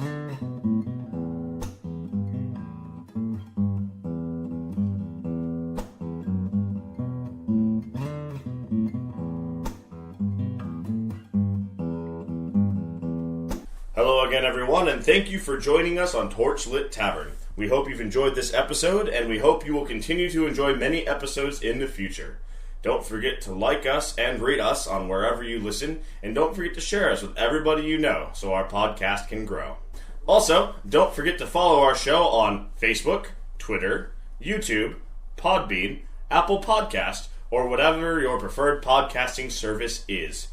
Speaker 3: Hello again, everyone, and thank you for joining us on Torchlit Tavern. We hope you've enjoyed this episode, and we hope you will continue to enjoy many episodes in the future. Don't forget to like us and rate us on wherever you listen, and don't forget to share us with everybody you know so our podcast can grow. Also, don't forget to follow our show on Facebook, Twitter, YouTube, Podbean, Apple Podcast, or whatever your preferred podcasting service is.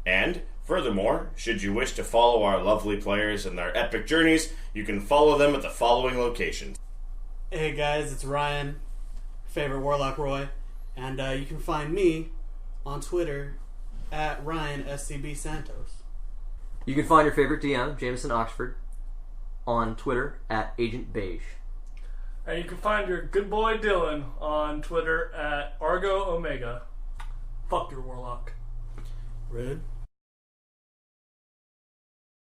Speaker 3: And, furthermore, should you wish to follow our lovely players in their epic journeys, you can follow them at the following locations.
Speaker 6: Hey guys, it's Ryan, favorite Warlock Roy, and you can find me on Twitter at RyanSCBSantos.
Speaker 1: You can find your favorite DM, Jameson Oxford, on Twitter at Agent Beige.
Speaker 2: And you can find your good boy Dylan on Twitter at Argo Omega. Fuck your Warlock.
Speaker 6: Rude.